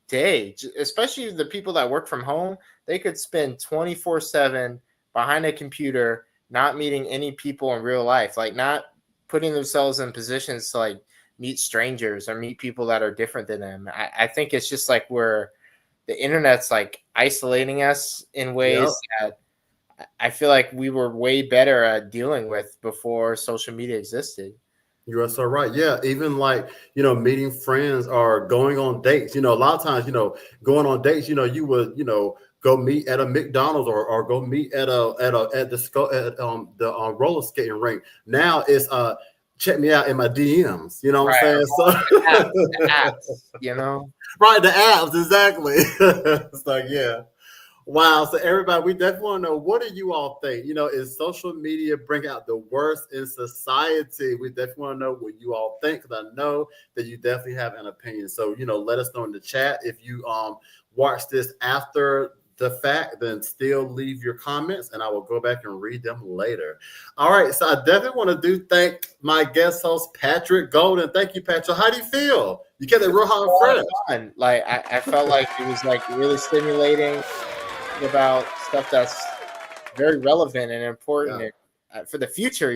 day, especially the people that work from home. They could spend 24/7 behind a computer, not meeting any people in real life, like not putting themselves in positions to like meet strangers or meet people that are different than them. I think it's just like the internet's like isolating us in ways that I feel like we were way better at dealing with before social media existed. You are so right. Yeah, even like, meeting friends or going on dates. A lot of times, going on dates, you would, go meet at a McDonald's or go meet at the roller skating rink. Now it's check me out in my DMs. You know what I'm saying? So the apps, Right, the apps, exactly. It's like, yeah. Wow. So everybody, we definitely want to know, what do you all think? Is social media bring out the worst in society? We definitely want to know what you all think, because I know that you definitely have an opinion. So, let us know in the chat. If you watch this after the fact, then still leave your comments and I will go back and read them later. All right. So I definitely want to thank my guest host, Patrick Golden. Thank you, Patrick. How do you feel? You kept it real hot and fresh. Like I felt like it was like really stimulating about stuff that's very relevant and important for the future.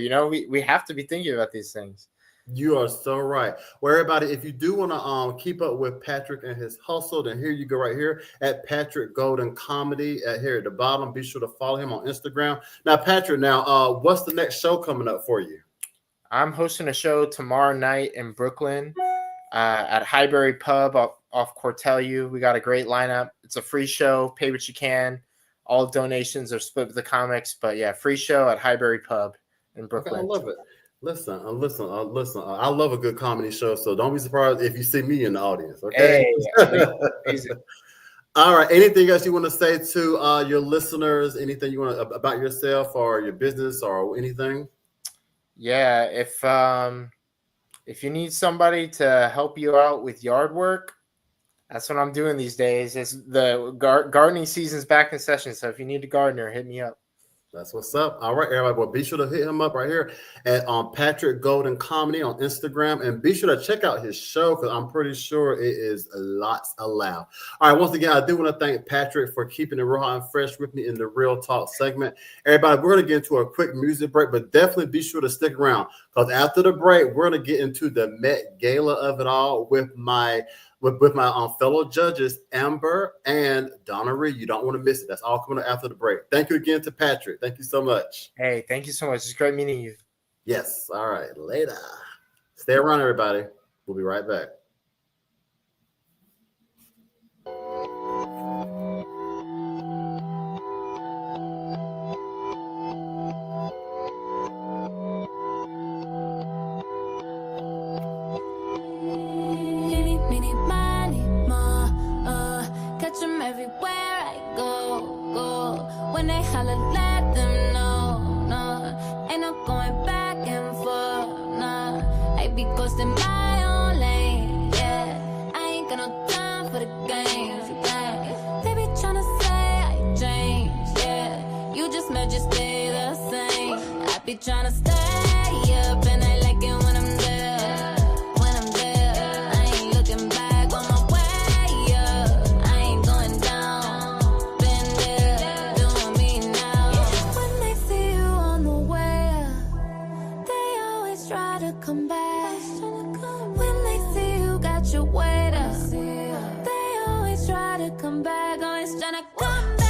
We have to be thinking about these things. You are so right. Well, everybody, if you do want to keep up with Patrick and his hustle, then here you go right here at Patrick Golden Comedy here at the bottom. Be sure to follow him on Instagram. Now, Patrick, what's the next show coming up for you? I'm hosting a show tomorrow night in Brooklyn at Highbury Pub off Cortelyou. We got a great lineup. It's a free show. Pay what you can. All donations are split with the comics. But yeah, free show at Highbury Pub in Brooklyn. Okay, I love it. Listen. I love a good comedy show, so don't be surprised if you see me in the audience. Okay. Hey, all right. Anything else you want to say to your listeners? Anything you want about yourself or your business or anything? Yeah, if you need somebody to help you out with yard work, that's what I'm doing these days. It's the gardening season's back in session, so if you need a gardener, hit me up. That's what's up. All right, everybody. Well, be sure to hit him up right here at Patrick Golden Comedy on Instagram, and be sure to check out his show, because I'm pretty sure it is lots allowed. All right. Once again, I do want to thank Patrick for keeping it real hot and fresh with me in the Real Talk segment. Everybody, we're going to get into a quick music break, but definitely be sure to stick around, because after the break, we're going to get into the Met Gala of it all with my fellow judges, Amber and Donna Reed. You don't want to miss it. That's all coming up after the break. Thank you again to Patrick. Thank you so much. Hey, thank you so much. It's great meeting you. Yes. All right. Later. Stay around, everybody. We'll be right back. Trying to stay up and I like it when I'm there. When I'm there, I ain't looking back on my way up. I ain't going down. Been there, doing me now. When they see you on the way up, they always try to come back. When they see you got your weight up, they always try to come back. Always trying to come back.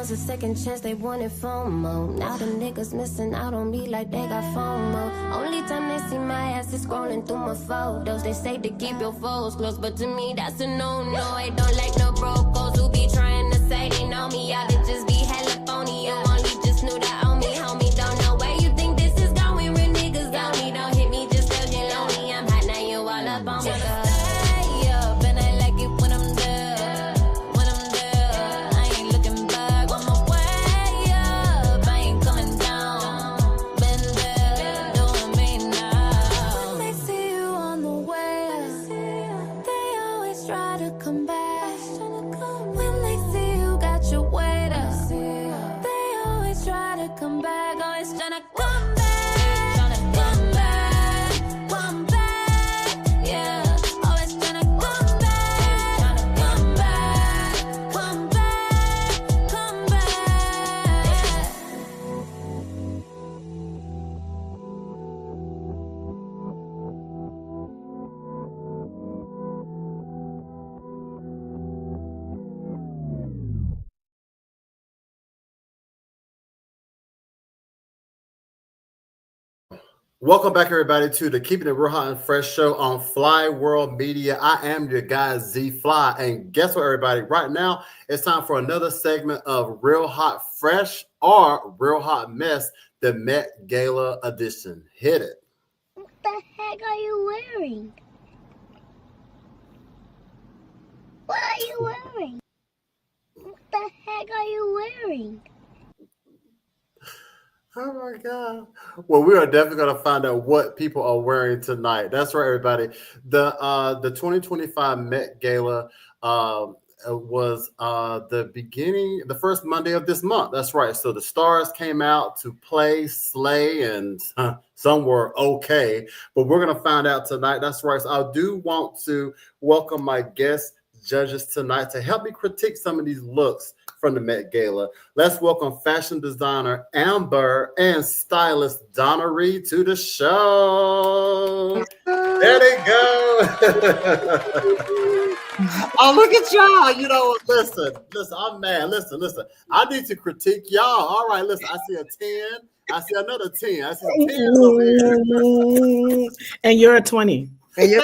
A second chance, they wanted FOMO. Now the niggas missing out on me like they got FOMO. Only time they see my ass is scrolling through my photos. They say to keep your foes close, but to me that's a no-no. I don't like no brocos who be trying to say they know me. Y'all bitches be hella phony. You only just knew that on me, homie. Don't know where you think this is going. Real niggas on me, don't hit me just 'cause you're lonely. I'm hot, now you all up on me. Stay up and I like it when I'm there. When I'm there, I ain't looking back. Welcome back, everybody, to the Keeping It Real Hot and Fresh show on Fly World Media. I am your guy, Z Fly. And guess what, everybody? Right now, it's time for another segment of Real Hot Fresh or Real Hot Mess, the Met Gala edition. Hit it. What the heck are you wearing? What are you wearing? What the heck are you wearing? Oh my God. Well, we are definitely going to find out what people are wearing tonight. That's right, everybody. The 2025 Met Gala was the first Monday of this month. That's right. So the stars came out to play, slay, and some were okay. But we're going to find out tonight. That's right. So I do want to welcome my guest judges tonight to help me critique some of these looks from the Met Gala. Let's welcome fashion designer Amber and stylist Donna Reed to the show. There they go. Oh, look at y'all. You know, listen, I'm mad. Listen. I need to critique y'all. All right, listen, I see a 10. I see another 10. I see 10 over here. And you're a 20. Thank you.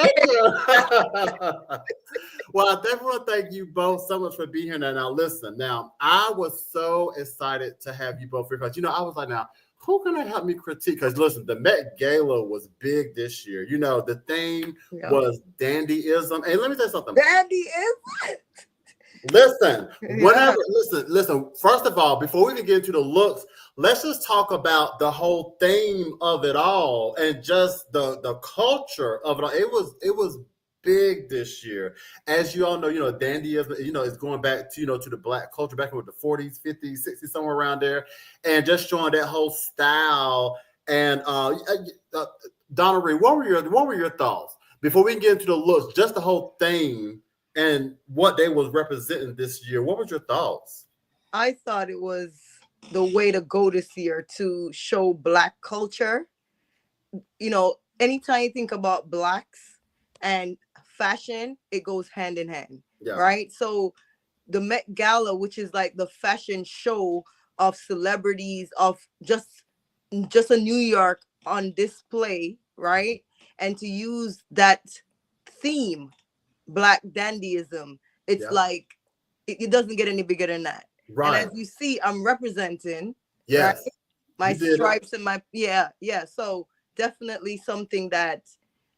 Well, I definitely want to thank you both so much for being here. Now, listen. Now, I was so excited to have you both here because, I was like, now, who can help me critique? Because, listen, the Met Gala was big this year. The theme was dandyism. Hey, let me tell you something. Dandyism? Listen, listen. First of all, before we even get into the looks, let's just talk about the whole theme of it all and just the culture of it all. It was big this year. As you all know, dandyism, is going back to, to the Black culture back in the 40s, 50s, 60s, somewhere around there, and just showing that whole style. And Donna Reed, what were your thoughts before we can get into the looks? Just the whole thing. And what they was representing this year. What were your thoughts? I thought it was the way to go this year to show Black culture. Anytime you think about Blacks and fashion, it goes hand in hand, right? So the Met Gala, which is like the fashion show of celebrities, of just a New York on display, right? And to use that theme, Black dandyism, it's like it doesn't get any bigger than that. Right. And as you see, I'm representing right? My stripes and my so definitely something that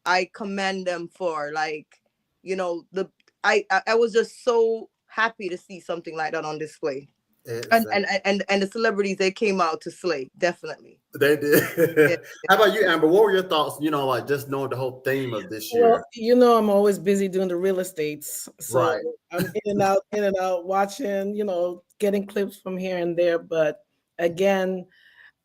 I commend them for. Like, I was just so happy to see something like that on display. Exactly. And the celebrities, they came out to slay, definitely. They did. How about you, Amber? What were your thoughts, like just knowing the whole theme of this year? Well, I'm always busy doing the real estates. So right. I'm in and out, watching, getting clips from here and there. But again,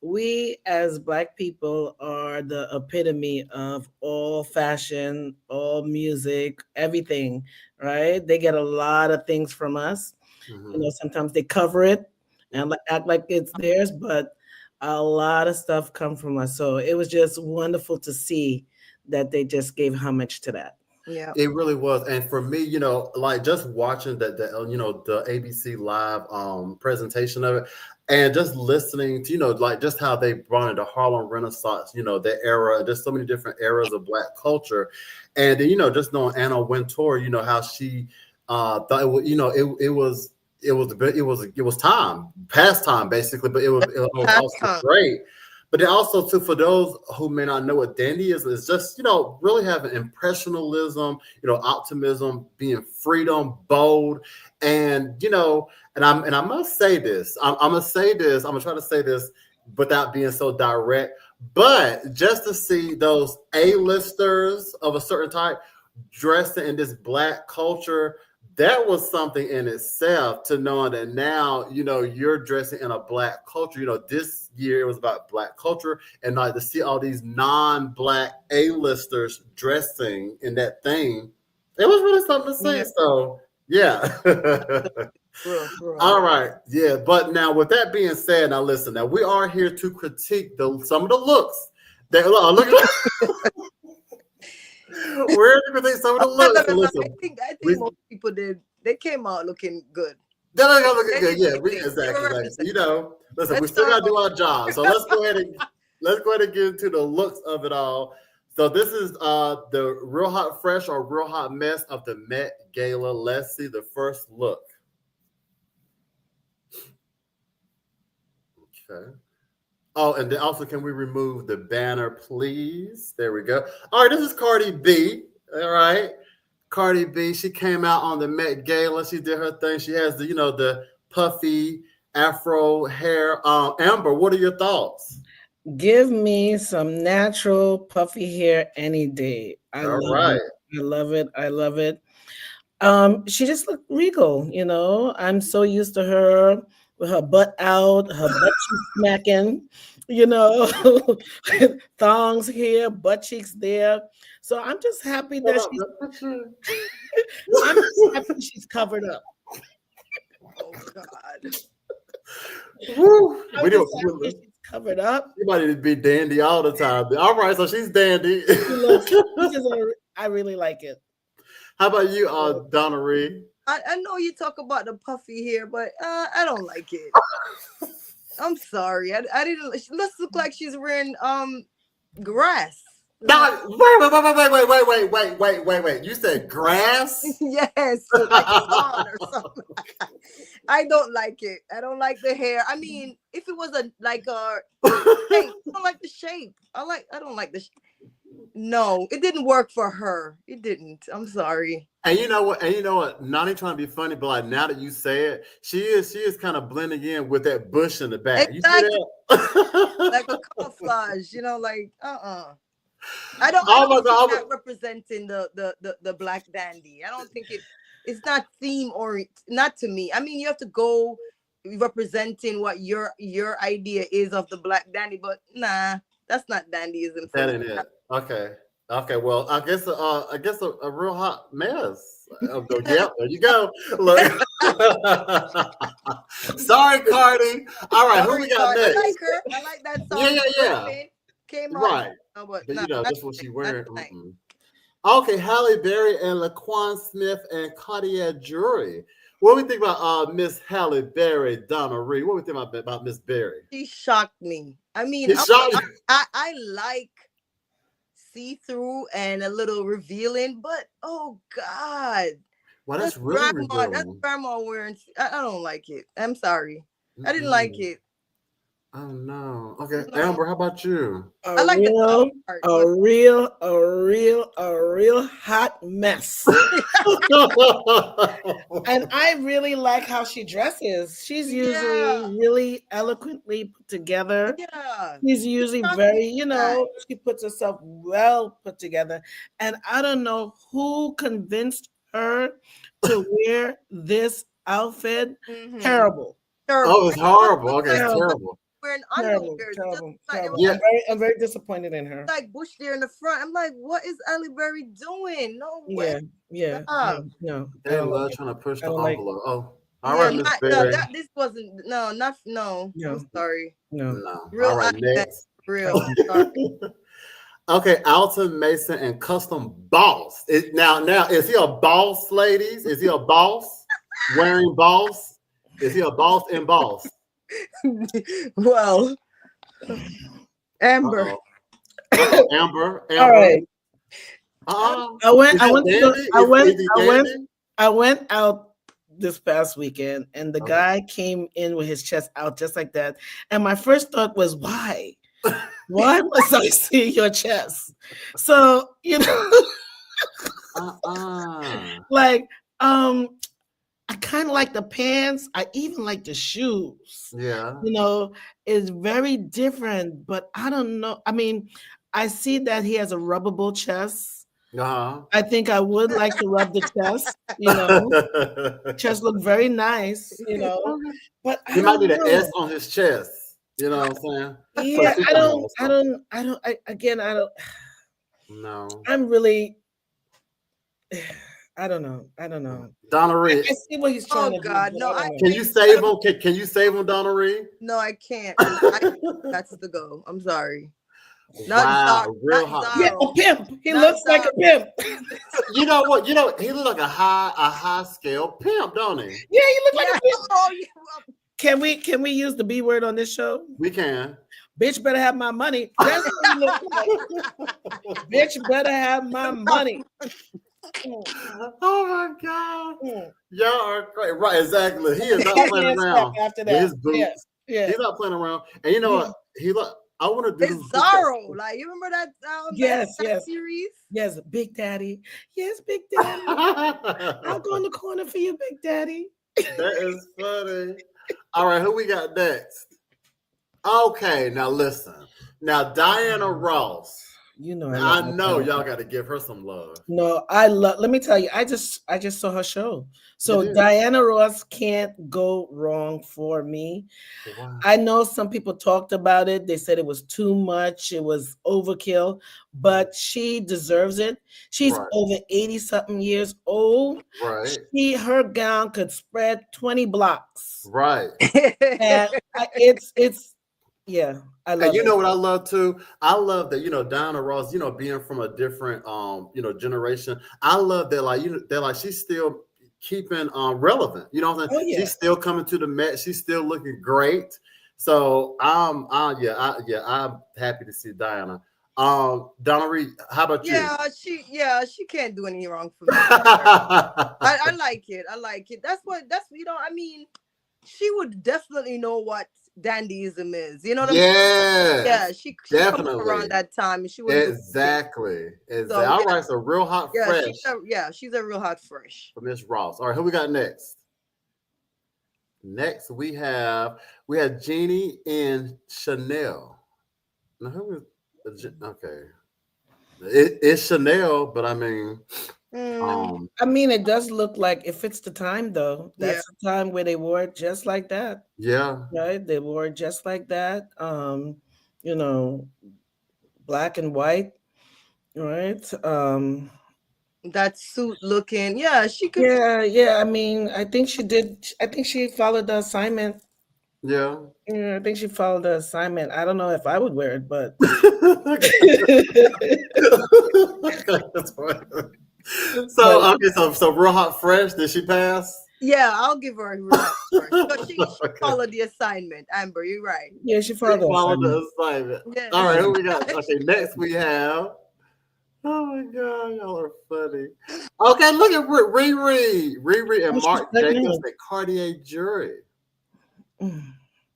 we as Black people are the epitome of all fashion, all music, everything, right? They get a lot of things from us. Mm-hmm. Sometimes they cover it and act like it's theirs, but a lot of stuff come from us. So it was just wonderful to see that they just gave homage to that. Yeah, it really was. And for me, just watching the ABC Live presentation of it, and just listening to just how they brought in the Harlem Renaissance, the era, just so many different eras of Black culture, and then just knowing Anna Wintour, how she thought it was time, past time basically, but it was also great. But then also too, for those who may not know what dandyism is, just really having impressionism, optimism, being freedom, bold, and and I must say this. I'm gonna try to say this without being so direct, but just to see those A-listers of a certain type dressing in this Black culture, that was something in itself, to knowing that now, you're dressing in a Black culture. This year it was about Black culture, and to see all these non-Black A-listers dressing in that thing, it was really something to see. Yeah. So, yeah. All right. Yeah. But now with that being said, now listen, now we are here to critique some of the looks that look at we're going to take some of the looks. Listen, I think most people did. They came out looking good. They're looking good. Yeah, exactly. Listen, we still got to do our job. So let's go ahead and let's go ahead and get into the looks of it all. So this is the Real Hot Fresh or Real Hot Mess of the Met Gala. Let's see the first look. Okay. Oh, and then also, can we remove the banner, please? There we go. All right, this is Cardi B. All right. Cardi B, she came out on the Met Gala. She did her thing. She has the, the puffy afro hair. Amber, what are your thoughts? Give me some natural puffy hair any day. I love it. I love it. She just looked regal, I'm so used to her with her butt out, her butt cheeks smacking, thongs here, butt cheeks there. So I'm just happy that I'm just happy she's covered up. Oh God. Woo. She's covered up. You might be dandy all the time. All right, so she's dandy. I really like it. How about you, Donna Reed? I know you talk about the puffy hair, but I don't like it. I'm sorry. I didn't. She looks like she's wearing grass. No, wait. You said grass? Yes, like lawn or something. I don't like it. I don't like the hair. I mean, if it was shape, I don't like the shape. I don't like the shape. No, it didn't work for her. It didn't. I'm sorry. And you know what? Not even trying to be funny, but like now that you say it, she is kind of blending in with that bush in the back. Exactly. You see that? Like a camouflage, I don't think that representing the black dandy. I don't think it's not theme or not to me. I mean, you have to go representing what your idea is of the black dandy, but nah, that's not dandyism. That ain't it. Okay. Well, I guess a real hot mess. Yep, there you go. Look. Sorry, Cardi. All right, who we got next? I like her. I like that song. Yeah. Came right. On. But that's what she wearing. Okay, Halle Berry and Laquan Smith and Cartier Jewelry. What do we think about Miss Halle Berry, Donna Reed? What do we think about Miss Berry? She shocked me. I mean, I like see-through and a little revealing, but oh God. Well, that's really revealing. That's grandma wearing. I don't like it. I'm sorry. I didn't like it. Oh no. Okay, Amber, how about you? A real hot mess. And I really like how she dresses. She's usually really eloquently put together. Yeah. She's usually very, she puts herself well put together. And I don't know who convinced her to wear this outfit. Mm-hmm. Terrible. Oh, it's horrible. Okay, it's terrible. Terrible. I'm very disappointed in her. Like Bush there in the front. I'm like, what is Halle Berry doing? No way. Yeah. No. They love trying to push the envelope. All right, Miss Berry. This wasn't. No. I'm sorry. No. Real. All right, next. Real. Okay, Alton Mason and Custom Boss. Now, is he a boss, ladies? Is he a boss wearing boss? Is he a boss in boss? Well, Amber. Amber. All right. I went out this past weekend, and the guy came in with his chest out just like that. And my first thought was, why? Why must I see your chest? So like I kind of like the pants. I even like the shoes. Yeah. It's very different, but I don't know. I mean, I see that he has a rubbable chest. I think I would like to rub the chest, Chest look very nice, But he might be the S on his chest. You know what I'm saying? Yeah, I don't. No. I'm really. I don't know. Donna Reed. I see what he's trying to do. Oh God, no! Can you save him? Can you save him, Donna Reed? No, I can't. That's the go. I'm sorry. Real hot. Yeah, a pimp. He looks like a pimp. You know what? He looks like a high scale pimp, don't he? Yeah, he looks like a pimp. Oh, yeah. Can we use the B word on this show? We can. Bitch better have my money. That's what you look like. Bitch better have my money. Oh my God. Y'all are crazy. Right, exactly. He is not playing around after with that. his boots. Yeah. He's not playing around. And you know what? He like, I want to do It's Zorro. Like, you remember that that series? Yes, Big Daddy. Yes, Big Daddy. I'll go in the corner for you, Big Daddy. That is funny. All right, who we got next? Okay, now listen. Now Diana Ross. You know, I know y'all got to give her some love. No, I love. Let me tell you, I just saw her show. So Diana Ross can't go wrong for me. Wow. I know some people talked about it. They said it was too much. It was overkill, but she deserves it. She's over 80-something years old. Right. Her gown could spread 20 blocks. Right. And it's. Yeah, I love and you it. know what I love too? I love that, Diana Ross, being from a different generation. I love that that she's still keeping relevant. You know what I'm saying? Oh, yeah. She's still coming to the Met, she's still looking great. So I'm happy to see Diana. Donna Reed, how about you? She can't do anything wrong for me. I like it. That's she would definitely know what dandyism is. You know what I mean? Yeah, she definitely around that time, and she would exactly. So, all right, so real hot fresh. She's a real hot fresh for Miss Ross. All right, who we got next? Next we have Jeannie and Chanel. Now who is okay? It's Chanel, but I mean. It does look like it fits the time, though. That's the time where they wore it just like that. Yeah. Right? They wore it just like that. Black and white. Right? That suit looking. Yeah, she could. Yeah. I think she did. I think she followed the assignment. Yeah. I think she followed the assignment. I don't know if I would wear it, but. That's funny. So real hot fresh. Did she pass? Yeah, I'll give her a real hot fresh. So she followed the assignment. Amber, you're right. Yeah, she followed the assignment. Yeah. All right, who we got? Okay, next we have. Oh my God, y'all are funny. Okay, look at Riri and Mark Jacobs at Cartier Jewelry. Don't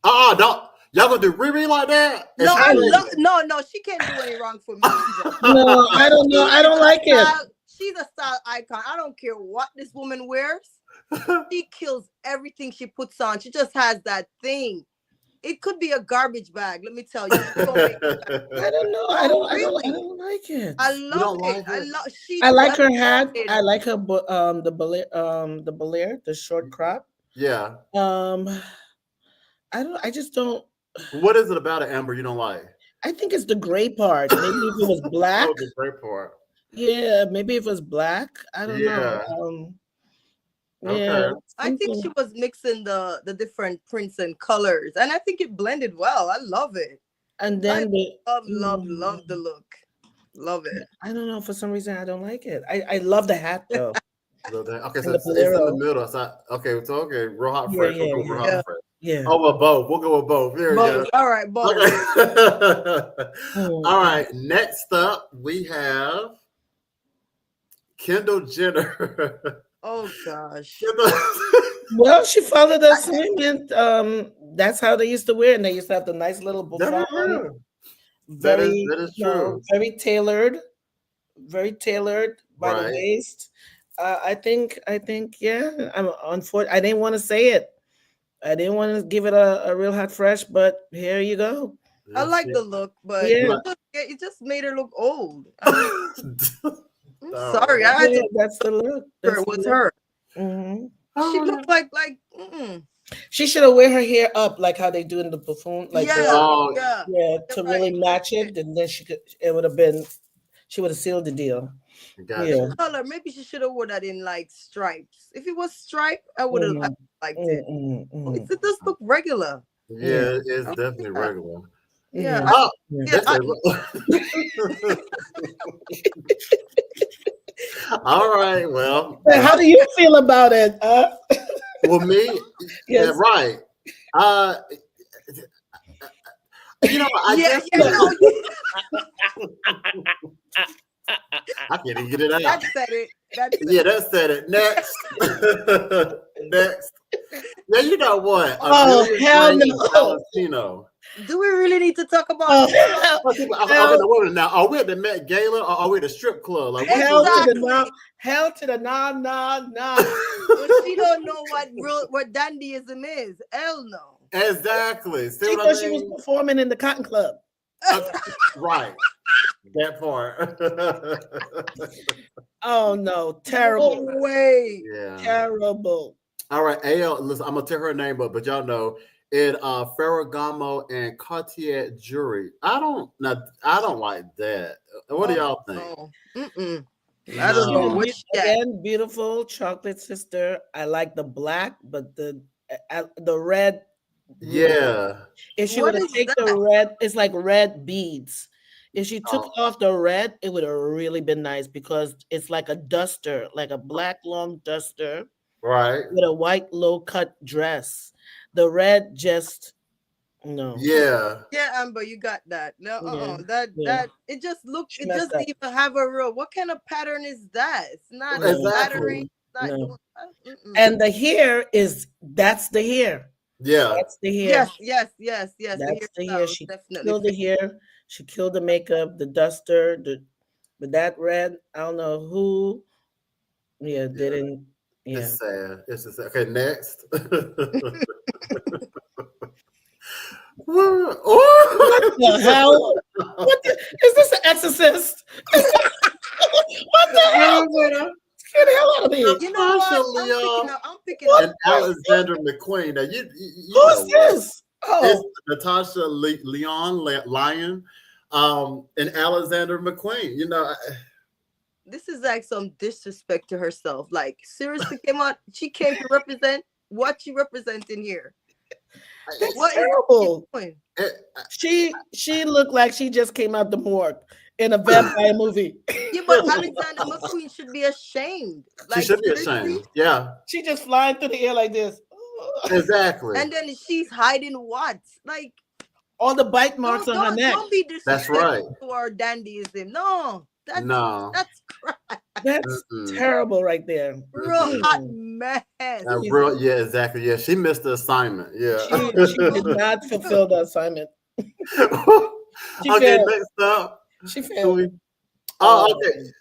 y'all gonna do Riri like that? No, she can't do any wrong for me. No, I don't know. I don't like it. She's a style icon. I don't care what this woman wears. She kills everything she puts on. She just has that thing. It could be a garbage bag. Let me tell you. I don't know. I don't like it. I love it. I like her hat. I like her the Belair, the short crop. Yeah. I just don't. What is it about it, Amber, you don't like? I think it's the gray part. Maybe if it was black. The gray part. Yeah, maybe if it was black. I don't know. Okay. I think she was mixing the different prints and colors, and I think it blended well. I love it. And then love the look. Love it. I don't know. For some reason, I don't like it. I love the hat though. Okay, so it's in the middle. So, real hot fresh. We'll go real hot fresh. Yeah. Oh, well, both. We'll go with both. There we go. All right, both. Okay. All right. Next up, we have Kendall Jenner. Oh gosh. Well, she followed the assignment. That's how they used to wear, and they used to have the nice little bouffant. That is true. Very tailored by the waist. I think, yeah. I'm unfortunate. I didn't want to say it. I didn't want to give it a real hot fresh, but here you go. I like the look, but it just made her look old. I'm sorry. That's the look. It was her. Mm-hmm. She looked like. She should have wear her hair up like how they do in the buffoon, to really match it, and then it would have been. She would have sealed the deal. Yeah. Color. Maybe she should have worn that in like stripes. If it was striped, I would have liked it. It does look regular. Yeah, it's definitely regular. Yeah. All right. Well, how do you feel about it? Well, me, yes. Right. You know, I Yeah, guess I can't even get it out. that said it. That said it. Next. Next. Yeah, you know what? Oh, hell no. Valentino. Do we really need to talk about Oh, now, are we at the Met Gala or are we at the strip club? Like, hell to the nah. But she don't know what dandyism is. Hell no. Exactly. She thought she was performing in the Cotton Club. Right. That part. Oh no, terrible. No way. Yeah. Terrible. All right, AL, listen, I'm gonna tell her name, but y'all know it Ferragamo and Cartier jewelry. I don't like that. What do y'all think? I don't know which again, beautiful chocolate sister. I like the black, but the red. Yeah. If she would have taken the red, it's like red beads. If she took off the red, it would have really been nice because it's like a duster, like a black long duster. Right. With a white low cut dress. The red just no. Yeah. Yeah, Amber, you got that. No, that it just looks. It doesn't even have a real. What kind of pattern is that? It's not exactly. And the hair that's the hair. Yeah, that's the hair. Yes. That's the hair. She killed the hair. She killed the makeup, the duster, but that red. I don't know who. Yeah, didn't. Yeah. It's sad. It's just okay. Next. What the hell? Is this an exorcist? What the hell? Get the hell out of me. You know what? I'm picking up. And Alexander McQueen. Now who's this? It's Natasha Lyon, and Alexander McQueen. You know. This is like some disrespect to herself. Like, seriously, she came to represent what she representing here. What terrible. She looked like she just came out the morgue in a vampire movie. Yeah, but Alexander McQueen should be ashamed. Like, she should be ashamed. Yeah. She just flying through the air like this. Exactly. And then she's hiding what? Like all the bite marks on her neck. Don't be disrespectful. That's right. To our dandyism. No. That's crap. That's terrible right there. Real hot mess. Yeah, exactly. Yeah, she missed the assignment. Yeah. She did not fulfill the assignment. Okay, failed. Next up. She failed. Okay.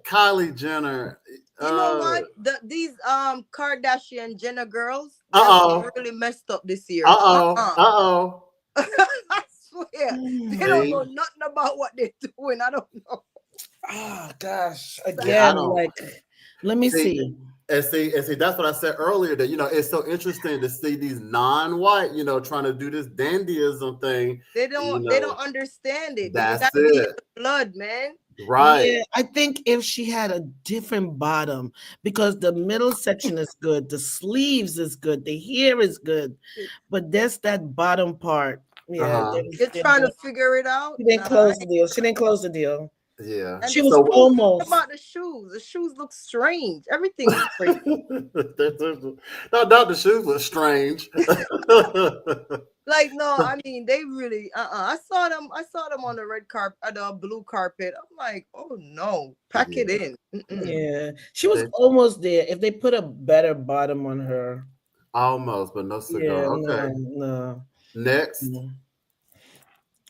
Kylie Jenner. You know what? These Kardashian Jenner girls really messed up this year. I swear. They don't know nothing about what they're doing. I don't know. Oh gosh! Again, let me see. And see. That's what I said earlier. That it's so interesting to see these non-white, trying to do this dandyism thing. They don't understand it. That's it. Blood, man. Right. Yeah, I think if she had a different bottom, because the middle section is good, the sleeves is good, the hair is good, but that's that bottom part. Yeah, you're trying to figure it out. She didn't close the deal. She didn't close the deal. Yeah, and she was almost. About the shoes. The shoes look strange. Everything is strange. Not the shoes look strange. Like no, I mean they really. I saw them on the red carpet, the blue carpet. I'm like, oh no, pack it in. Yeah, she was almost there. If they put a better bottom on her, almost, but no cigar. Yeah, okay, no. Next, you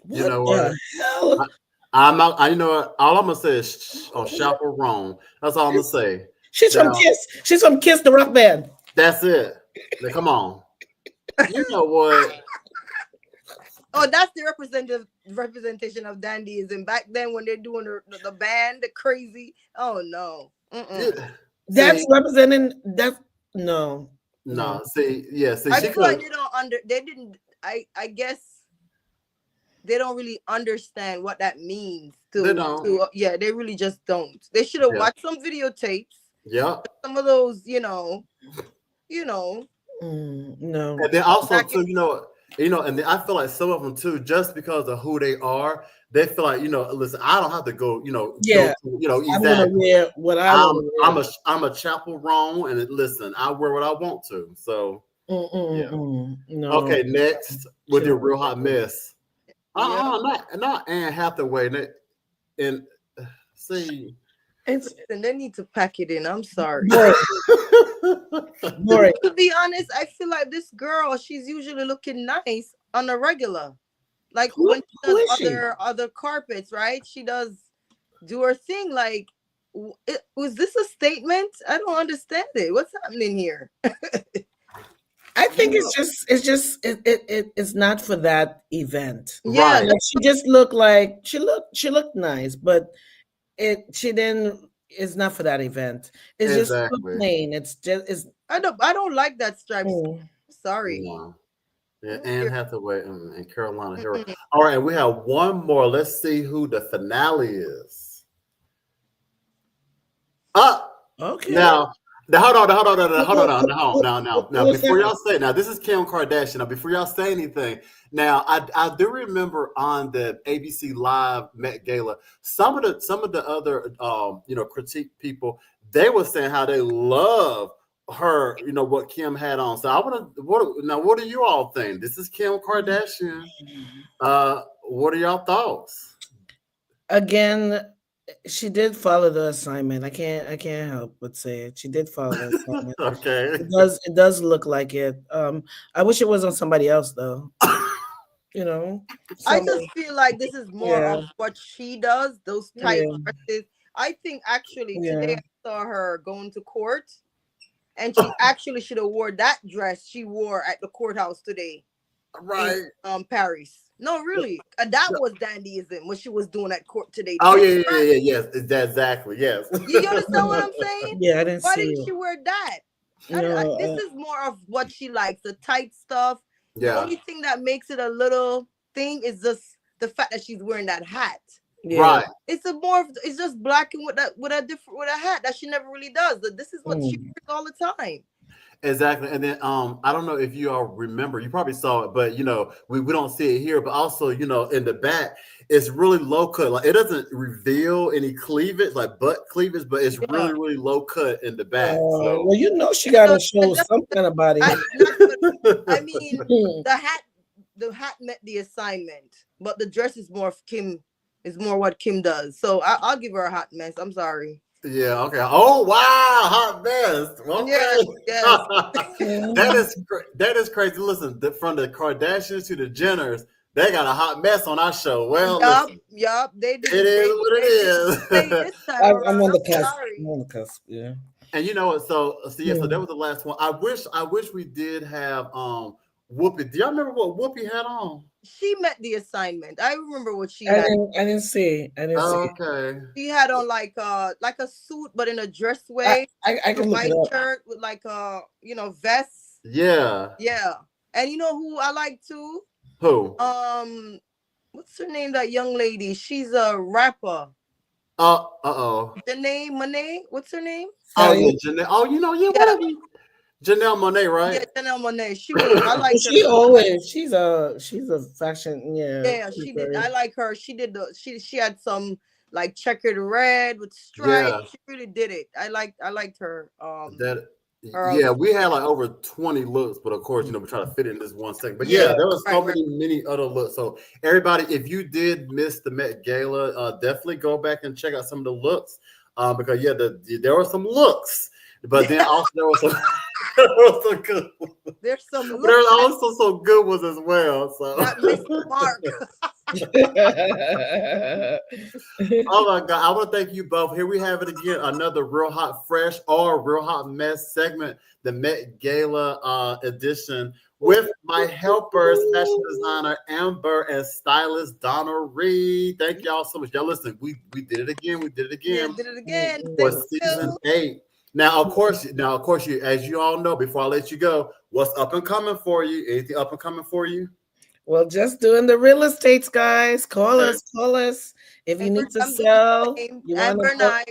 know what? Hell? I'm not. You know what? All I'm gonna say is chaperone. That's all I'm gonna say. She's from Kiss. She's from Kiss, the rock band. That's it. Now, come on. You know what? Oh, that's the representation of dandyism. Back then, when they're doing the band, the crazy. Oh no. That's representing. That's no. See, yeah. See, I feel like they didn't. I guess. They don't really understand what that means. They don't. They really just don't. They should have watched some videotapes. Yeah. Some of those, No. And then also too, and I feel like some of them too, just because of who they are, they feel like, listen, I don't have to go, I'm gonna wear what I'm a chaperone, and listen, I wear what I want to. So No. Okay, next with your real hot mess. Not Anne Hathaway. And see, and they need to pack it in. I'm sorry. Boring. To be honest, I feel like this girl, she's usually looking nice on a regular. Like when she does other carpets, right? She does do her thing. Like, was this a statement? I don't understand it. What's happening here? I think it's not for that event. Yeah, like she just looked like she looked nice, but it's not for that event. It's just so plain. I don't like that stripe. Sorry. No. Yeah, Anne Hathaway and Carolina Herrera. All right, we have one more. Let's see who the finale is. Okay. Now, hold on. Now, before y'all say, now this is Kim Kardashian. Now, before y'all say anything, now I do remember on the ABC Live Met Gala, some of the other critique people, they were saying how they love her, what Kim had on. So I want to, what do you all think? This is Kim Kardashian. What are y'all thoughts? Again, she did follow the assignment. I can't help but say it. She did follow the assignment. Okay. It does look like it. I wish it was on somebody else though. I just feel like this is more of what she does, those tight dresses. I think actually today I saw her going to court, and she actually should have wore that dress she wore at the courthouse today. Right. In Paris. No, really. That was dandyism, what she was doing at court today. Oh, yes. Exactly, yes. You understand what I'm saying? Yeah, I didn't Why see didn't she wear that? No, this is more of what she likes, the tight stuff. Yeah. The only thing that makes it a little thing is just the fact that she's wearing that hat. Yeah. Right. It's just black and with a hat that she never really does. This is what she wears all the time. Exactly. And then I don't know if you all remember, you probably saw it, but we don't see it here, but also, in the back, it's really low cut. Like it doesn't reveal any cleavage, like butt cleavage, but it's really, really low cut in the back. So well, she gotta show some kind of body. I mean, the hat met the assignment, but the dress is more what Kim does. So I'll give her a hot mess. I'm sorry. Yeah. Okay. Oh wow, hot mess. Okay. Yes. that is crazy. Listen, from the Kardashians to the Jenners, they got a hot mess on our show. Well, yup. They did. It is what it is. I'm on the cusp. I'm on the cusp. Yeah. And you know what? So that was the last one. I wish we did have Whoopi. Do y'all remember what Whoopi had on? She met the assignment. I remember what she had. I didn't see. Okay. She had on like a suit, but in a dress way. I can look it up. White shirt with like a vest. Yeah. Yeah. And you know who I like too? Who? What's her name? That young lady. She's a rapper. Janelle Monáe. What's her name? Oh yeah, Janelle. Oh, whatever. Janelle Monáe, right? Yeah, Janelle Monáe. I like her. She's a fashion. Yeah, she did. I like her. She did she had some like checkered red with stripes. Yeah. She really did it. I liked her. We had like over 20 looks, but of course, we try to fit in this 1 second. But there was many other looks. So everybody, if you did miss the Met Gala, definitely go back and check out some of the looks. Because there were some looks, but then also there was some good ones. There's also some good ones as well. So that missed the mark. Oh my God, I want to thank you both. Here we have it again, another Real Hot Fresh or Real Hot Mess segment, the Met Gala edition with my helpers, fashion designer Amber and stylist Donna Reed. Thank y'all so much. Y'all listen, we did it again. For season 8. Now, of course, you, as you all know, before I let you go, what's up and coming for you? Anything up and coming for you? Well, just doing the real estates, guys. Call us. If you need to sell, Amber and I,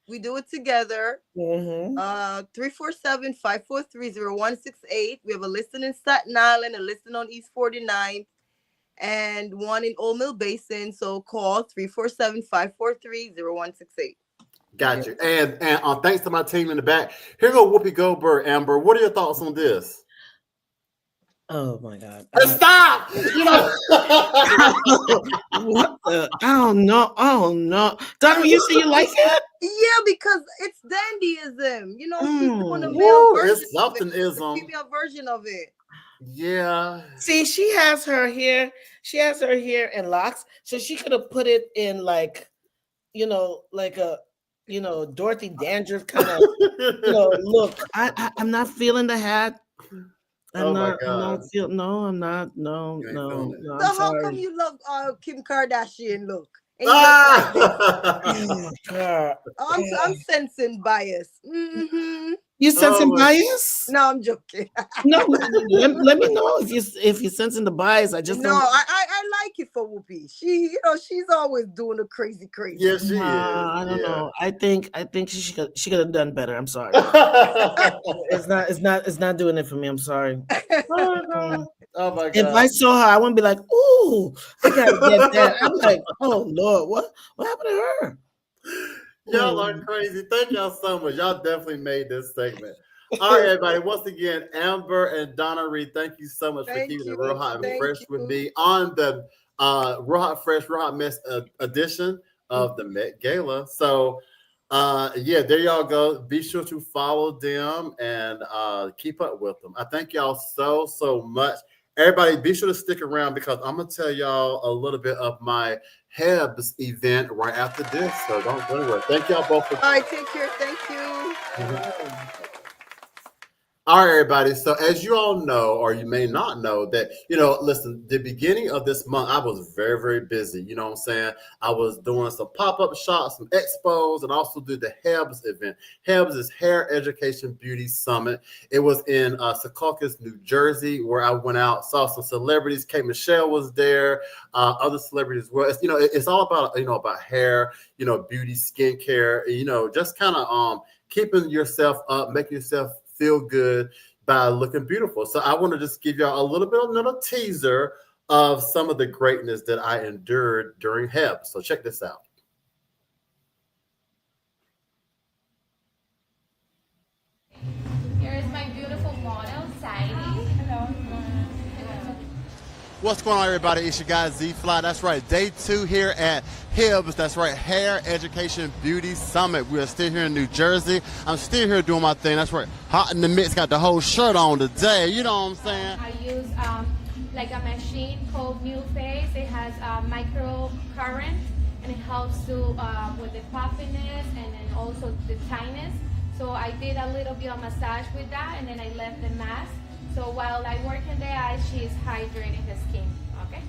we do it together. 347-543-0168. We have a listing in Staten Island, a listing on East 49th, and one in Old Mill Basin. So call 347-543-0168. Got you. And thanks to my team in the back. Here go Whoopi Goldberg, Amber. What are your thoughts on this? Oh my God! Stop! You know what the? I don't know. Donovan, you say you like it? Yeah, because it's dandyism. You know, she's doing a male version. It's something ism. Female version of it. Yeah. See, she has her hair. She has her hair in locks, so she could have put it in like, like a, Dorothy Dandruff kind of, look. I'm not feeling the hat. I'm not feeling. No, I'm not. No. So how come you love Kim Kardashian look? Oh, God. I'm sensing bias. Mm-hmm. You sensing bias? No, I'm joking. No, let me know if you're sensing the bias. I just I like it for Whoopi. She's always doing a crazy. Yes, she is. I don't know. I think she could have done better. I'm sorry. It's not doing it for me. I'm sorry. Oh my God. If I saw her, I wouldn't be like, ooh, I gotta get that. I'm like, oh Lord, what happened to her? Y'all are crazy. Thank y'all so much. Y'all definitely made this segment. All right, everybody. Once again, Amber and Donna Reed, thank you so much for keeping it real hot and fresh with me on the Real Hot Fresh, Real Hot Mess edition of the Met Gala. So, there y'all go. Be sure to follow them and keep up with them. I thank y'all so much. Everybody, be sure to stick around because I'm going to tell y'all a little bit of my Hebs event right after this. So don't go anywhere. Thank y'all both for. All right, take care. Thank you. Mm-hmm. All right, everybody. So as you all know, or you may not know that, listen, the beginning of this month, I was very, very busy. You know what I'm saying? I was doing some pop-up shops, some expos, and also did the Hebs event. Hebs is Hair Education Beauty Summit. It was in Secaucus, New Jersey, where I went out, saw some celebrities. Kate Michelle was there, other celebrities as well. It's all about, about hair, beauty, skincare, just kind of keeping yourself up, making yourself feel good by looking beautiful. So I want to just give y'all a little bit of another teaser of some of the greatness that I endured during Hebs. So check this out. Here is my beautiful model, Sadie. Hello. What's going on, everybody? It's your guy Z-Fly. That's right, day 2 here at Hebs. That's right, Hair Education Beauty Summit. We are still here in New Jersey. I'm still here doing my thing. That's right, hot in the mix. Got the whole shirt on today. You know what I'm saying? I use like a machine called New Phase. It has micro current and it helps to with the puffiness and then also the tightness. So I did a little bit of massage with that and then I left the mask. So while I work in the eyes, she's hydrating her skin, okay?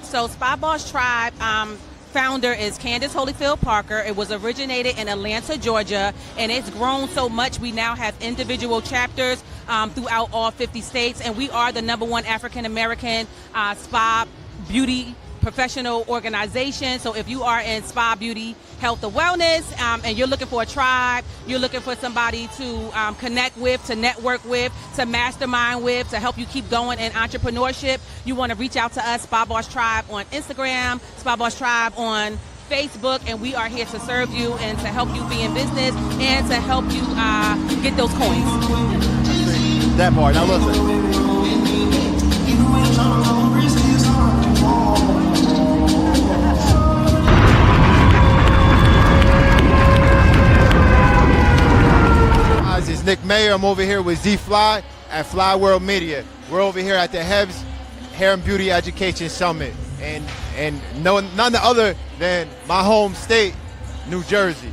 So Spa Boss Tribe founder is Candace Holyfield Parker. It was originated in Atlanta, Georgia, and it's grown so much we now have individual chapters throughout all 50 states, and we are the #1 African-American spa beauty professional organization. So if you are in spa, beauty, health, or wellness, and you're looking for a tribe, you're looking for somebody to connect with, to network with, to mastermind with, to help you keep going in entrepreneurship, you want to reach out to us, Spa Boss Tribe on Instagram, Spa Boss Tribe on Facebook, and we are here to serve you and to help you be in business and to help you get those coins. That part. Now listen. It's Nick Mayer. I'm over here with Z-Fly at Fly World Media. We're over here at the Hebs Hair and Beauty Education Summit, and none other than my home state, New Jersey.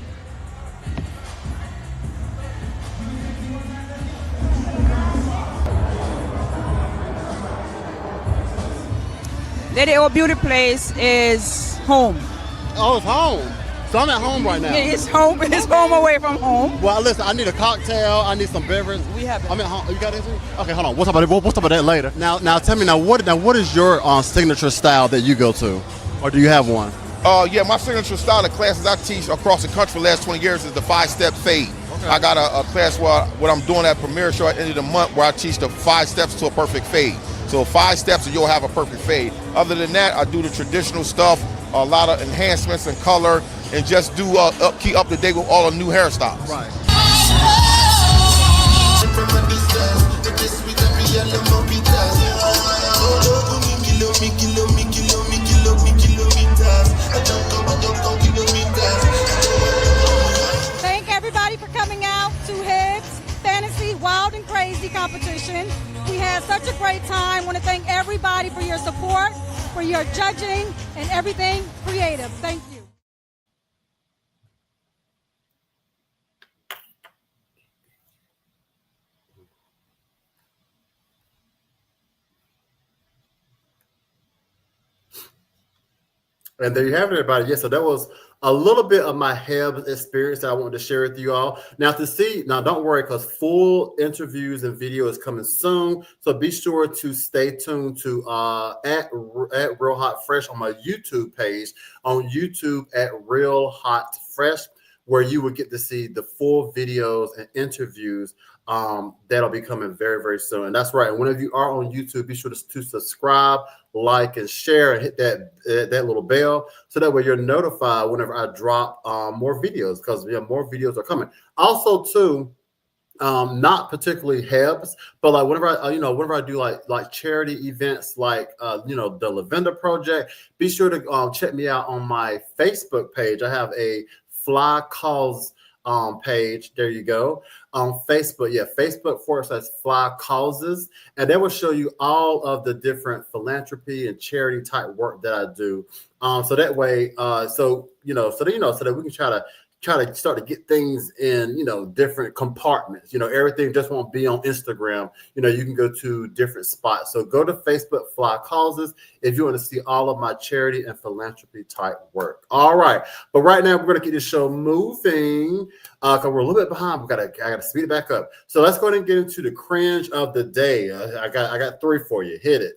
Lady Old Beauty Place is home. Oh, it's home. So I'm at home right now. Yeah, it's home. It's home away from home. Well, listen, I need a cocktail. I need some beverage. We have it. I'm at home. You got anything? Okay, hold on. We'll talk about that later. Now, tell me what is your signature style that you go to, or do you have one? Yeah, my signature style of classes I teach across the country for the last 20 years is the 5-step fade. Okay. I got a class where what I'm doing at Premier Show at the end of the month where I teach the 5 steps to a perfect fade. So 5 steps and you'll have a perfect fade. Other than that, I do the traditional stuff, a lot of enhancements and color, and just do keep up to date with all the new hairstyles. Right. fashion. We had such a great time. I want to thank everybody for your support, for your judging, and everything creative. Thank you. And there you have it, everybody. Yeah, so that was a little bit of my Hebs experience that I wanted to share with you all. Now, don't worry, because full interviews and video is coming soon. So be sure to stay tuned to at Real Hot Fresh on my YouTube page, on YouTube at Real Hot Fresh, where you will get to see the full videos and interviews that'll be coming very, very soon. And that's right. And whenever you are on YouTube, be sure to subscribe, like, and share, and hit that little bell, so that way you're notified whenever I drop more videos, because more videos are coming. Also, too, not particularly Hebs, but like whenever I do like charity events, like the Lavender Project, be sure to check me out on my Facebook page. I have a Fly Cause page. There you go. On Facebook, Facebook/Fly Causes, and that will show you all of the different philanthropy and charity type work that I do. So that way, so that we can try to start to get things in, different compartments. Everything just won't be on Instagram. You can go to different spots. So go to Facebook Fly Causes if you want to see all of my charity and philanthropy type work. All right. But right now we're going to get this show moving because we're a little bit behind. I got to speed it back up. So let's go ahead and get into the cringe of the day. I got 3 for you. Hit it.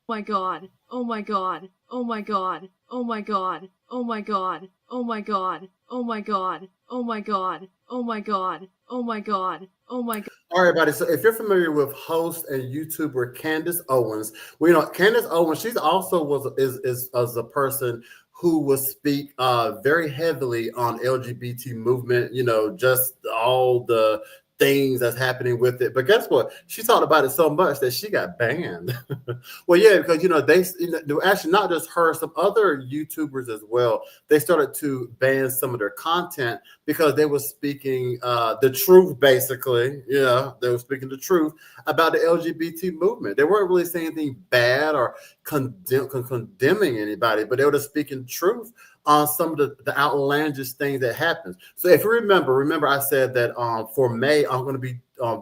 Oh my God. Oh my God. Oh my God. Oh my God. Oh my God. Oh my God. Oh my God. Oh my God. Oh my God. Oh my God. Oh my God. All right, everybody. So if you're familiar with host and YouTuber Candace Owens, Candace Owens, she's also is a person who will speak very heavily on LGBT movement, just all the things that's happening with it. But guess what? She talked about it so much that she got banned. Well, yeah, because actually not just her, some other YouTubers as well. They started to ban some of their content because they were speaking the truth, basically. Yeah, they were speaking the truth about the LGBT movement. They weren't really saying anything bad or condemning anybody, but they were just speaking truth on some of the outlandish things that happens. So if you remember I said that for May, I'm going to be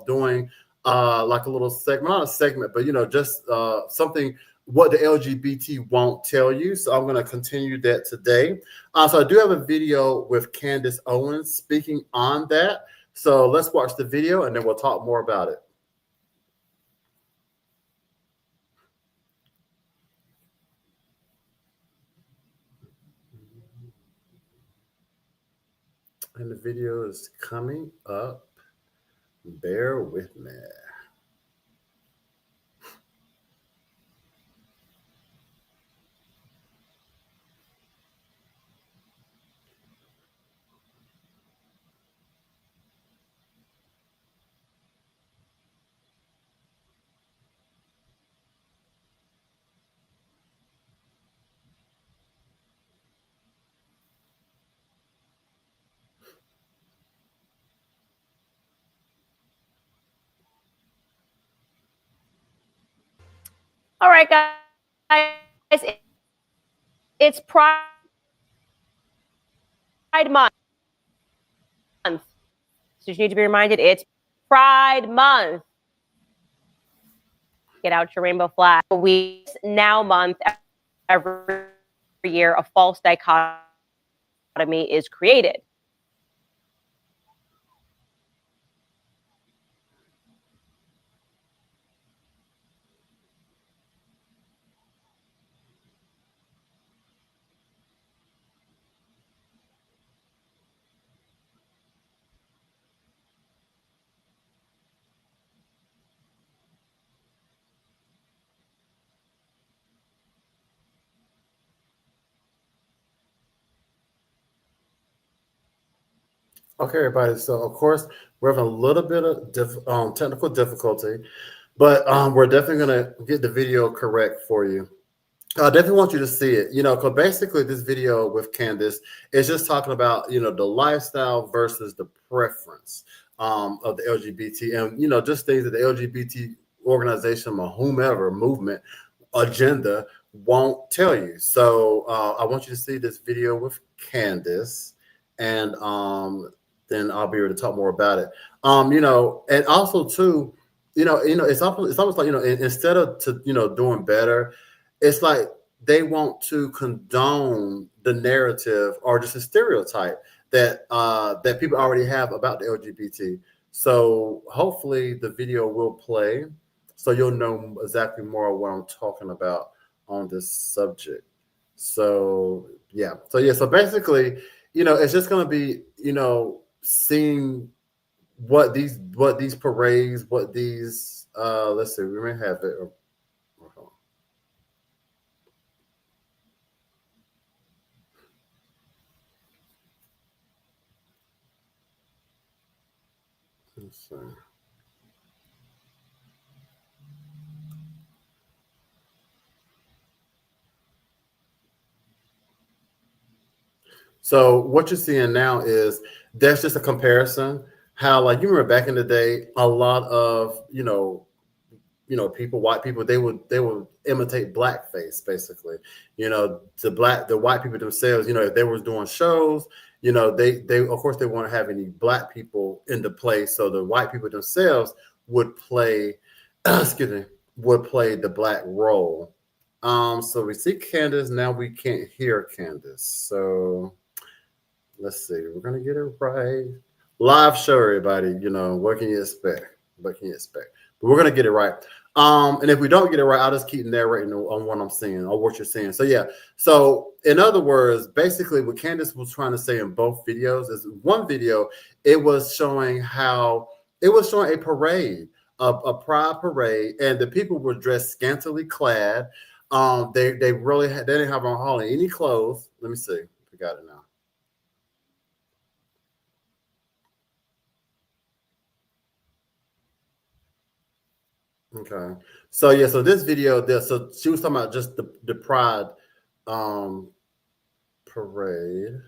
doing like a little segment, not a segment, but just something what the LGBT won't tell you. So I'm going to continue that today. So I do have a video with Candace Owens speaking on that. So let's watch the video and then we'll talk more about it. And the video is coming up. Bear with me. All right, guys, it's Pride Month. So you need to be reminded it's Pride Month. Get out your rainbow flag. We now month every year a false dichotomy is created. Okay, everybody. So, of course, we're having a little bit of technical difficulty, but we're definitely going to get the video correct for you. I definitely want you to see it, because basically this video with Candace is just talking about, the lifestyle versus the preference of the LGBT and, just things that the LGBT organization or whomever movement agenda won't tell you. So I want you to see this video with Candace and then I'll be able to talk more about it. And also too, it's almost like, instead of doing better, it's like they want to condone the narrative or just a stereotype that that people already have about the LGBT. So hopefully the video will play, so you'll know exactly more what I'm talking about on this subject. So yeah, so basically, it's just gonna be, seeing what these parades, what these let's see, we may have it. Let's see. So what you're seeing now is that's just a comparison. How, like, you remember back in the day, a lot of people, white people, they would imitate blackface, basically. The white people themselves, if they were doing shows, they of course they won't have any black people in the play, so the white people themselves would play, excuse me, would play the black role. So we see Candace now. We can't hear Candace, so let's see. We're gonna get it right. Live show, everybody. What can you expect? What can you expect? But we're gonna get it right. And if we don't get it right, I'll just keep narrating on what I'm seeing or what you're seeing. So yeah. So in other words, basically what Candace was trying to say in both videos is, one video, it was showing a parade, a pride parade, and the people were dressed scantily clad. They really they didn't have on hardly any clothes. Let me see. We got it now. Okay. So yeah, so this video there, so she was talking about just the pride parade.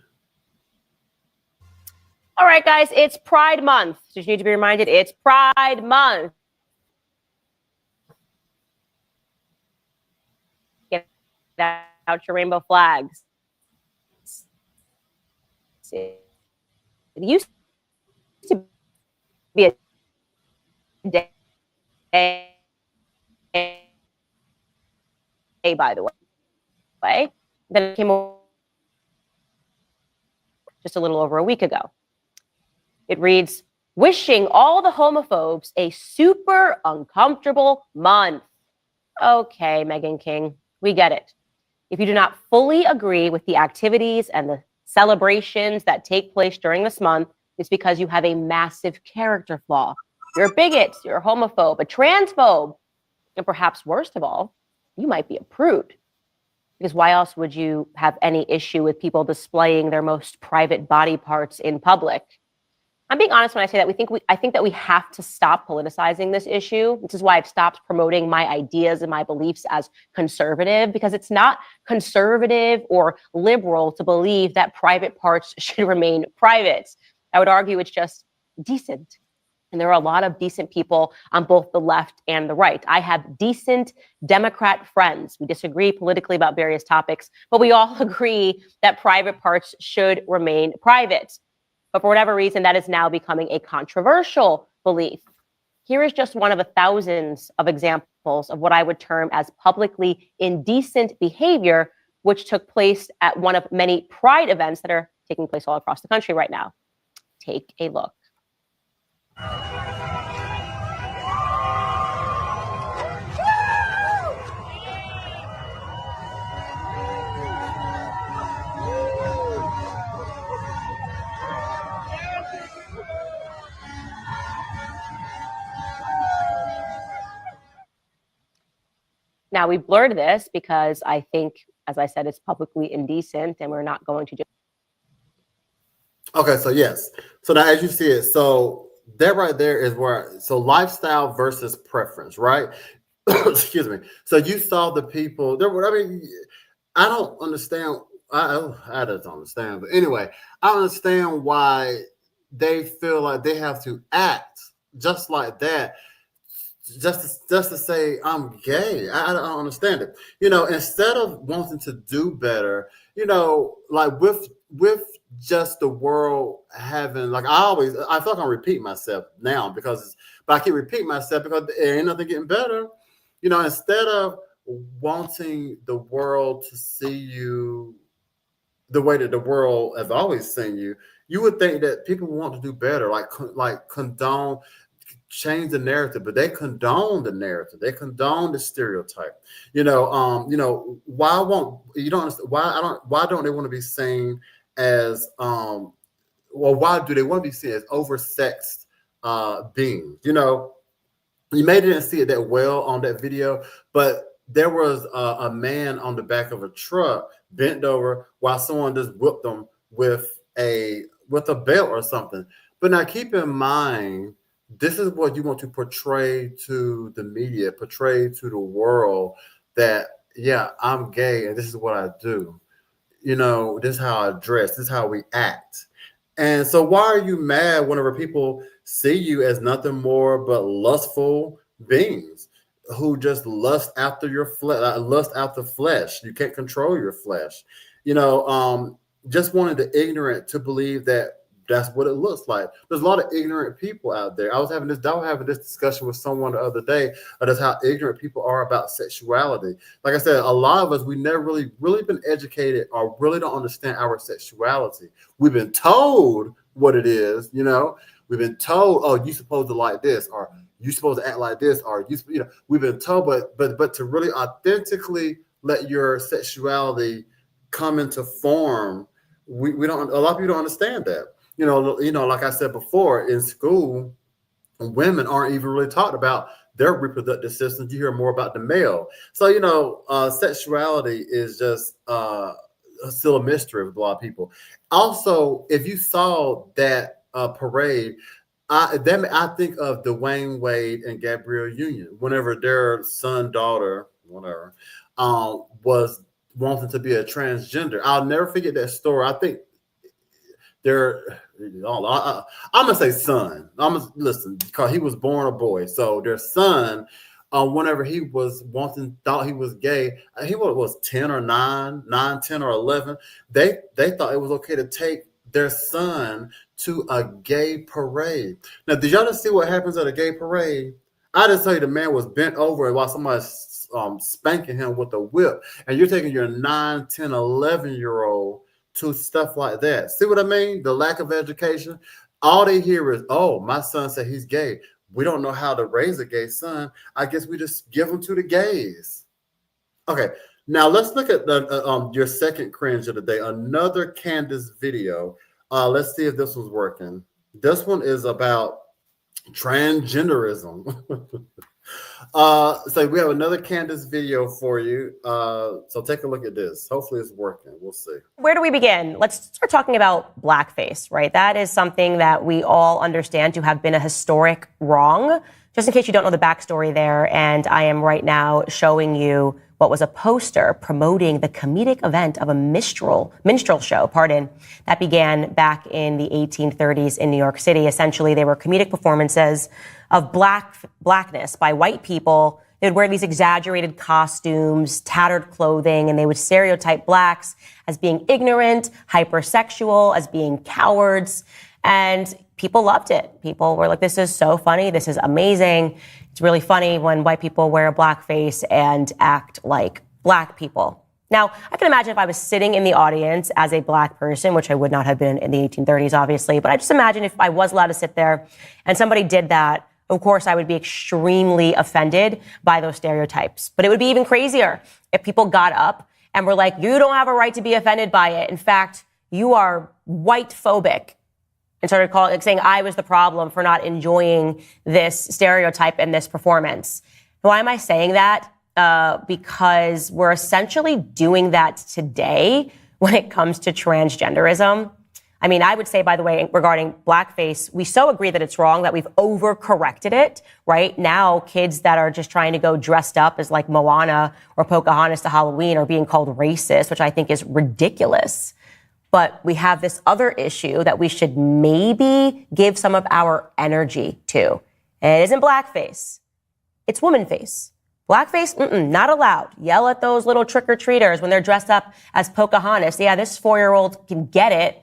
All right, guys, it's Pride Month. Just need to be reminded, it's Pride Month. Get out your rainbow flags. It used to be a day, by the way, then it came over just a little over a week ago. It reads, wishing all the homophobes a super uncomfortable month. Okay, Meghan King, we get it. If you do not fully agree with the activities and the celebrations that take place during this month, it's because you have a massive character flaw. You're a bigot, you're a homophobe, a transphobe, and perhaps worst of all, you might be a prude. Because why else would you have any issue with people displaying their most private body parts in public? I'm being honest when I say that I think that we have to stop politicizing this issue. This is why I've stopped promoting my ideas and my beliefs as conservative, because it's not conservative or liberal to believe that private parts should remain private. I would argue it's just decent. And there are a lot of decent people on both the left and the right. I have decent Democrat friends. We disagree politically about various topics, but we all agree that private parts should remain private. But for whatever reason, that is now becoming a controversial belief. Here is just one of thousands of examples of what I would term as publicly indecent behavior, which took place at one of many pride events that are taking place all across the country right now. Take a look. Now, we blurred this because I think, as I said, it's publicly indecent and we're not going to do. Okay, so yes. So now as you see it, so that right there is where, so lifestyle versus preference, right? excuse me. So you saw the people there were, I mean, I don't understand. I don't understand. But anyway, I understand why they feel like they have to act just like that, just to say I'm gay. I don't understand it. Instead of wanting to do better, like with just the world having, like, I feel like I'm repeating myself now but I keep repeating myself because there ain't nothing getting better. Instead of wanting the world to see you the way that the world has always seen you, you would think that people want to do better, like condone, change the narrative, but they condone the narrative. They condone the stereotype. Why won't you don't understand why don't they want to be seen as why do they want to be seen as oversexed beings? You may didn't see it that well on that video, but there was a man on the back of a truck bent over while someone just whipped them with a belt or something. But now keep in mind, this is what you want to portray to the media, portray to the world that, yeah, I'm gay and this is what I do. This is how I dress. This is how we act. And so why are you mad whenever people see you as nothing more but lustful beings who just lust after your flesh, lust after flesh? You can't control your flesh. Just wanted the ignorant to believe that that's what it looks like. There's a lot of ignorant people out there. I was having this discussion with someone the other day of just how ignorant people are about sexuality. Like I said, a lot of us, we never really been educated or really don't understand our sexuality. We've been told what it is, We've been told, oh, you're supposed to like this, or you're supposed to act like this, or we've been told, but to really authentically let your sexuality come into form, we don't. A lot of people don't understand that. Like I said before, in school, women aren't even really taught about their reproductive systems. You hear more about the male. So, sexuality is just still a mystery with a lot of people. Also, if you saw that parade, I think of Dwayne Wade and Gabrielle Union whenever their son, daughter, whatever, was wanting to be a transgender. I'll never forget that story. I think I'm gonna say son. Listen, because he was born a boy. So their son, whenever he was thought he was gay, he was 10 or 9, 10 or 11. They thought it was okay to take their son to a gay parade. Now, did y'all just see what happens at a gay parade? I just tell you, the man was bent over while somebody's spanking him with a whip, and you're taking your 9, 10, 11-year-old to stuff like that. See what I mean? The lack of education. All they hear is, oh, my son said he's gay. We don't know how to raise a gay son. I guess we just give him to the gays. Okay, now let's look at your second cringe of the day. Another Candace video. Let's see if this one's working. This one is about transgenderism. So we have another Candace video for you. So take a look at this. Hopefully it's working. We'll see. Where do we begin? Let's start talking about blackface, right? That is something that we all understand to have been a historic wrong. Just in case you don't know the backstory there, and I am right now showing you what was a poster promoting the comedic event of a minstrel show, that began back in the 1830s in New York City. Essentially, they were comedic performances of blackness by white people. They would wear these exaggerated costumes, tattered clothing, and they would stereotype blacks as being ignorant, hypersexual, as being cowards. And people loved it. People were like, this is so funny. This is amazing. It's really funny when white people wear a blackface and act like black people. Now, I can imagine if I was sitting in the audience as a black person, which I would not have been in the 1830s, obviously, but I just imagine if I was allowed to sit there and somebody did that, of course, I would be extremely offended by those stereotypes. But it would be even crazier if people got up and were like, you don't have a right to be offended by it. In fact, you are white phobic. And started saying I was the problem for not enjoying this stereotype and this performance. Why am I saying that? Because we're essentially doing that today when it comes to transgenderism. I mean, I would say, by the way, regarding blackface, we so agree that it's wrong that we've overcorrected it. Right now, kids that are just trying to go dressed up as like Moana or Pocahontas to Halloween are being called racist, which I think is ridiculous. But we have this other issue that we should maybe give some of our energy to. And it isn't blackface. It's woman face. Blackface, not allowed. Yell at those little trick-or-treaters when they're dressed up as Pocahontas. Yeah, this 4-year-old can get it.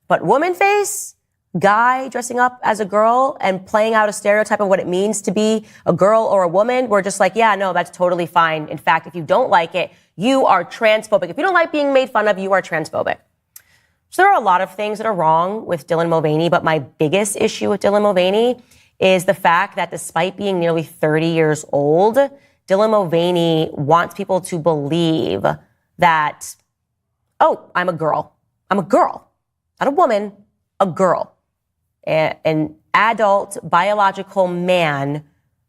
But woman face, guy dressing up as a girl and playing out a stereotype of what it means to be a girl or a woman, we're just like, yeah, no, that's totally fine. In fact, if you don't like it, you are transphobic. If you don't like being made fun of, you are transphobic. So there are a lot of things that are wrong with Dylan Mulvaney, but my biggest issue with Dylan Mulvaney is the fact that despite being nearly 30 years old, Dylan Mulvaney wants people to believe that, oh, I'm a girl. I'm a girl. Not a woman, a girl. An adult biological man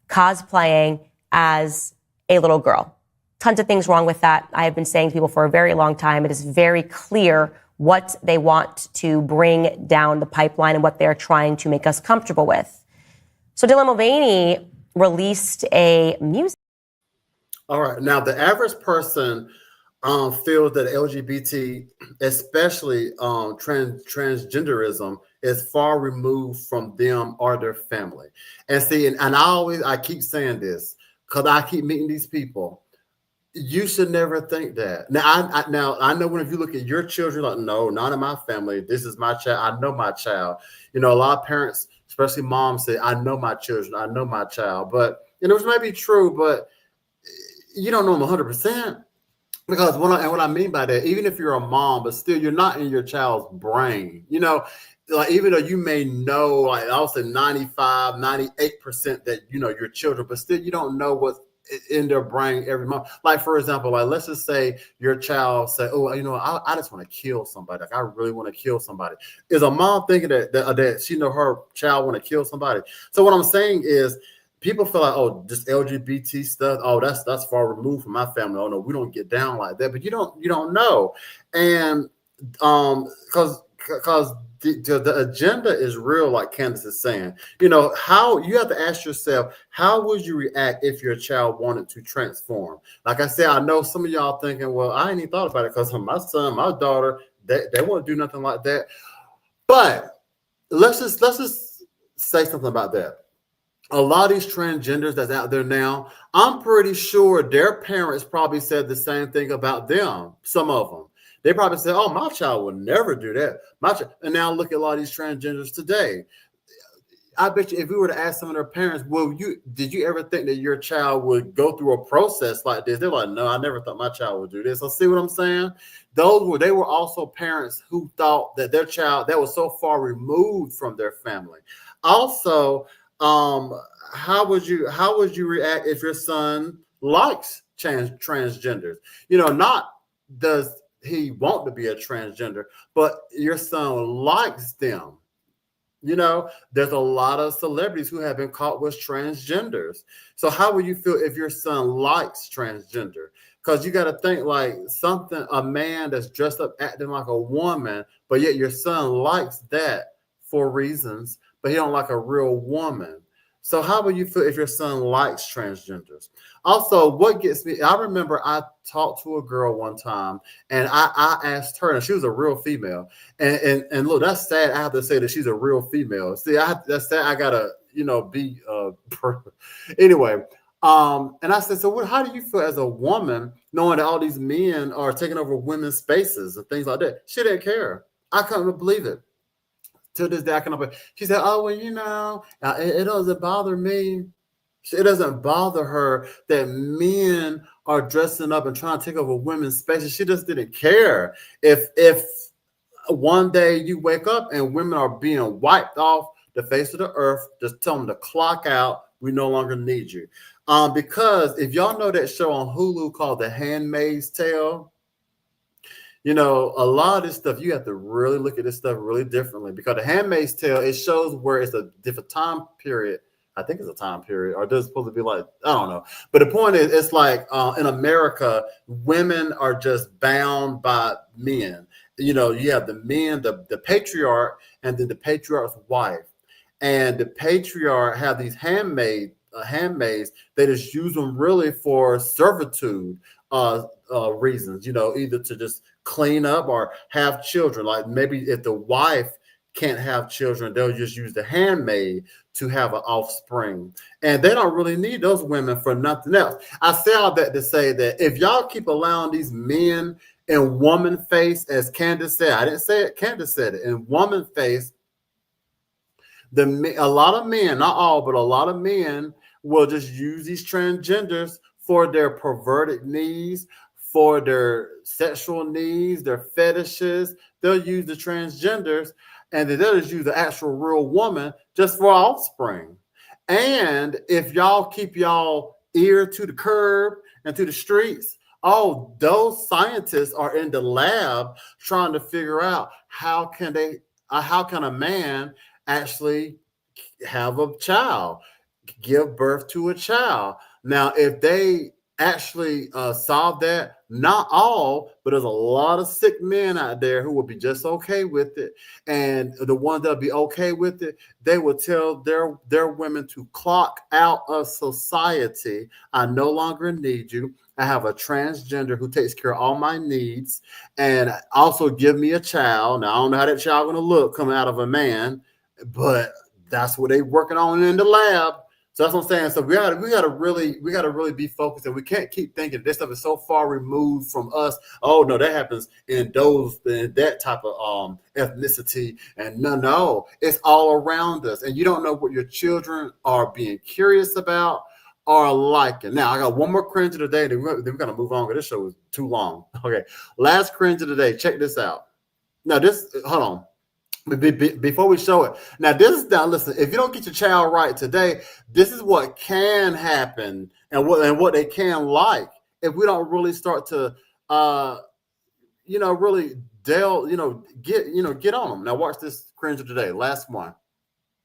cosplaying as a little girl. Tons of things wrong with that. I have been saying to people for a very long time, it is very clear what they want to bring down the pipeline and what they're trying to make us comfortable with. So Dylan Mulvaney released a music. All right. Now, the average person feels that LGBT, especially transgenderism, is far removed from them or their family. And see, and I keep saying this because I keep meeting these people. You should never think that. Now, I know when if you look at your children, like, no, not in my family. This is my child. I know my child. You know, a lot of parents, especially moms, say, I know my children. I know my child. But, you know, which may be true, but you don't know them 100%. Because what I mean by that, even if you're a mom, but still you're not in your child's brain. You know, like even though you may know, like I'll say 95, 98% that you know your children, but still you don't know what's in their brain every month. Like, for example, like let's just say your child say, oh, you know, I just want to kill somebody. Like I really want to kill somebody. Is a mom thinking that she know her child want to kill somebody? So what I'm saying is people feel like, oh, just LGBT stuff. Oh, that's far removed from my family. Oh no, we don't get down like that. But you don't know. And because the agenda is real, like Candace is saying. You know, how you have to ask yourself, how would you react if your child wanted to transform? Like I said, I know some of y'all thinking, well, I ain't even thought about it because my son, my daughter, they won't do nothing like that. But let's just say something about that. A lot of these transgenders that's out there now, I'm pretty sure their parents probably said the same thing about them. Some of them. They probably said, oh, my child would never do that. And now look at a lot of these transgenders today. I bet you if we were to ask some of their parents, well, did you ever think that your child would go through a process like this? They're like, no, I never thought my child would do this. So see what I'm saying? They were also parents who thought that their child that was so far removed from their family. Also, how would you react if your son likes transgenders? You know, not does he want to be a transgender, but your son likes them. You know, there's a lot of celebrities who have been caught with transgenders. So how would you feel if your son likes transgender? Because you got to think like a man that's dressed up acting like a woman, but yet your son likes that for reasons, but he don't like a real woman. So how would you feel if your son likes transgenders? Also, what gets me, I remember I talked to a girl one time and I asked her, and she was a real female. And look, that's sad. I have to say that she's a real female. See, that's sad. I gotta, be anyway. And I said, so how do you feel as a woman knowing that all these men are taking over women's spaces and things like that? She didn't care. I couldn't believe it. To this day, I cannot believe. She said, oh, well, it doesn't bother me. It doesn't bother her that men are dressing up and trying to take over women's spaces. She just didn't care. If one day you wake up and women are being wiped off the face of the earth, just tell them to clock out. We no longer need you. Because if y'all know that show on Hulu called The Handmaid's Tale, a lot of this stuff, you have to really look at this stuff really differently, because The Handmaid's Tale, it shows where it's a different time period. I think it's a time period, or does it supposed to be like, I don't know. But the point is, it's like in America, women are just bound by men. You know, you have the men, the patriarch, and then the patriarch's wife. And the patriarch have these handmaids. They just use them really for servitude reasons. You know, either to just clean up or have children. Like maybe if the wife can't have children, they'll just use the handmaid to have an offspring. And they don't really need those women for nothing else. I say all that to say that if y'all keep allowing these men in woman face, as Candace said, I didn't say it, Candace said it, in woman face, a lot of men, not all, but a lot of men will just use these transgenders for their perverted needs, for their sexual needs, their fetishes. They'll use the transgenders, and then they'll just use the actual real woman just for offspring. And if y'all keep y'all ear to the curb and to the streets, oh, those scientists are in the lab trying to figure out how can a man actually have a child, give birth to a child. Now, if they actually solve that, not all, but there's a lot of sick men out there who will be just okay with it. And the ones that'll be okay with it, they will tell their women to clock out of society. I no longer need you. I have a transgender who takes care of all my needs and also give me a child. Now, I don't know how that child going to look coming out of a man, but that's what they're working on in the lab. So that's what I'm saying. So we gotta really be focused, and we can't keep thinking this stuff is so far removed from us. Oh no, that happens in that type of ethnicity, and no, it's all around us, and you don't know what your children are being curious about or liking. Now I got one more cringe of the day, then we're gonna move on because this show is too long. Okay, last cringe of the day. Check this out. Now hold on. Before we show it, listen, if you don't get your child right today, this is what can happen and what they can like if we don't really start to really get on them. Now watch this cringe of today. Last one.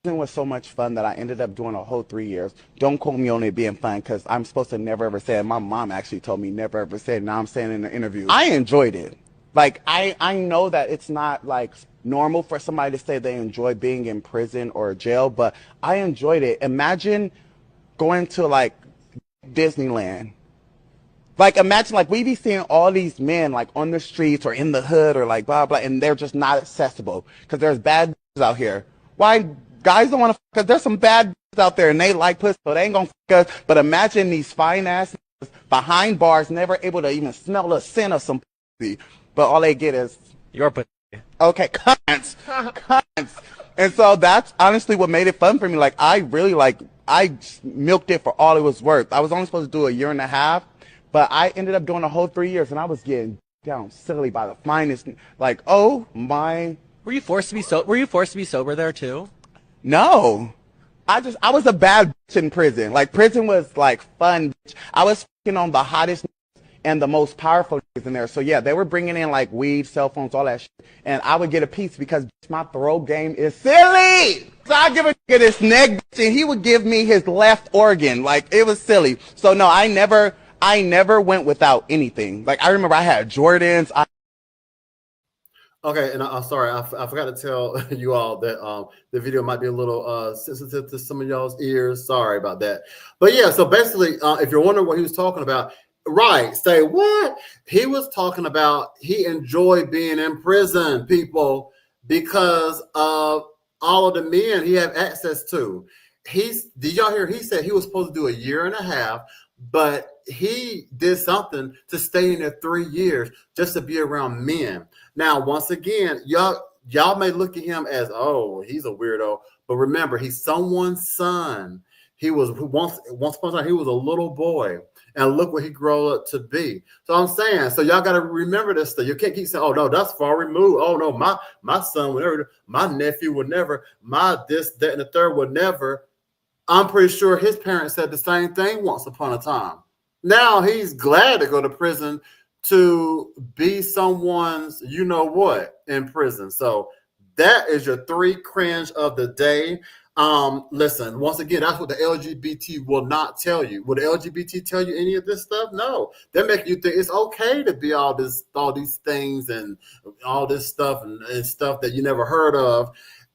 It was so much fun that I ended up doing a whole 3 years. Don't quote me on it being fun because I'm supposed to never ever say it. My mom actually told me never ever say it. Now I'm saying in the interview. I enjoyed it. Like I know that it's not like normal for somebody to say they enjoy being in prison or jail, but I enjoyed it. Imagine going to like Disneyland. Like imagine like we be seeing all these men like on the streets or in the hood or like blah blah, and they're just not accessible because there's bad out here. Why guys don't want to? Because there's some bad out there and they like pussy, so they ain't gonna us. But imagine these fine ass behind bars, never able to even smell the scent of some pussy, but all they get is your pussy. Okay, cunts. And so that's honestly what made it fun for me. Like I milked it for all it was worth. I was only supposed to do a year and a half, but I ended up doing a whole 3 years, and I was getting down silly by the finest. Like, oh my. Were you forced to be sober there too? No. I was a bad bitch in prison. Like prison was like fun. I was on the hottest and the most powerful in there. So yeah, they were bringing in like weed, cell phones, all that shit. And I would get a piece because my throat game is silly. So I give a nigga this neck and he would give me his left organ. Like it was silly. So no, I never went without anything. Like I remember I had Jordans. Okay, and I'm sorry, I forgot to tell you all that the video might be a little sensitive to some of y'all's ears. Sorry about that. But yeah, so basically, if you're wondering what he was talking about, right, say what? He was talking about he enjoyed being in prison, people, because of all of the men he had access to. Did y'all hear? He said he was supposed to do a year and a half, but he did something to stay in there 3 years just to be around men. Now, once again, y'all may look at him as, oh, he's a weirdo, but remember, he's someone's son. He was once upon a time he was a little boy, and look what he grew up to be. So I'm saying, so y'all got to remember this stuff. You can't keep saying, oh no, that's far removed. Oh no, my son would never, my nephew would never, my this, that, and the third would never. I'm pretty sure his parents said the same thing once upon a time. Now he's glad to go to prison to be someone's you know what in prison. So that is your 3 cringe of the day. Listen, once again, that's what the LGBT will not tell you. Will the LGBT tell you any of this stuff? No. They make you think it's okay to be all these things and all this stuff and stuff that you never heard of.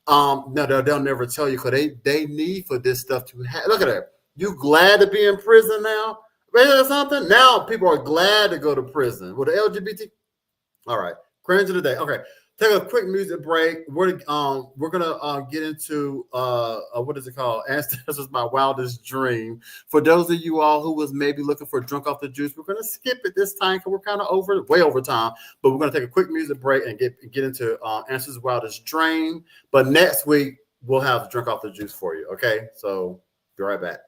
No, they'll never tell you because they need for this stuff to happen. Look at that. You glad to be in prison now? Or something? Now people are glad to go to prison. With the LGBT. All right. Cringe of the day. Okay. Take a quick music break. We're gonna get into what is it called? Ancestors My Wildest Dream. For those of you all who was maybe looking for Drunk Off the Juice, we're gonna skip it this time because we're kind of way over time. But we're gonna take a quick music break and get into Ancestors Wildest Dream. But next week we'll have Drunk Off the Juice for you. Okay, so be right back.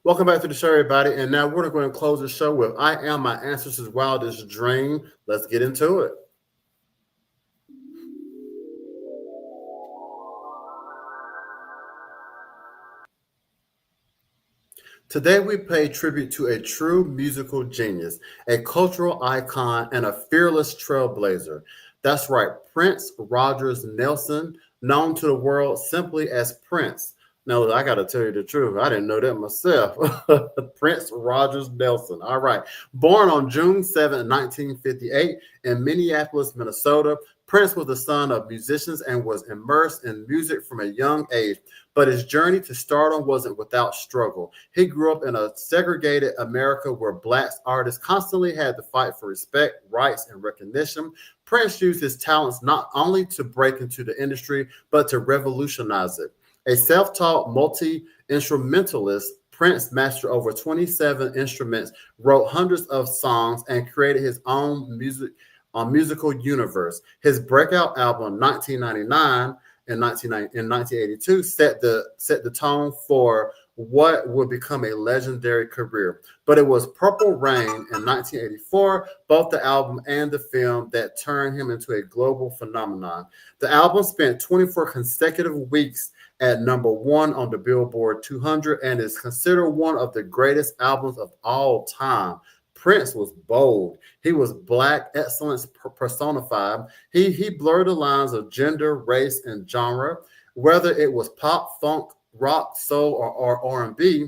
Welcome back to the show, everybody. And now we're going to close the show with I Am My Ancestors' Wildest Dream. Let's get into it. Today, we pay tribute to a true musical genius, a cultural icon, and a fearless trailblazer. That's right, Prince Rogers Nelson, known to the world simply as Prince. Now, I got to tell you the truth. I didn't know that myself. Prince Rogers Nelson. All right. Born on June 7, 1958 in Minneapolis, Minnesota, Prince was the son of musicians and was immersed in music from a young age. But his journey to stardom wasn't without struggle. He grew up in a segregated America where Black artists constantly had to fight for respect, rights, and recognition. Prince used his talents not only to break into the industry, but to revolutionize it. A self-taught multi-instrumentalist, Prince mastered over 27 instruments, wrote hundreds of songs, and created his own musical universe. His breakout album, 1999 and 1982, set the tone for what would become a legendary career. But it was Purple Rain in 1984, both the album and the film, that turned him into a global phenomenon. The album spent 24 consecutive weeks at number 1 on the Billboard 200 and is considered one of the greatest albums of all time. Prince was bold. He was Black excellence personified. He blurred the lines of gender, race, and genre. Whether it was pop, funk, rock, soul, or R&B,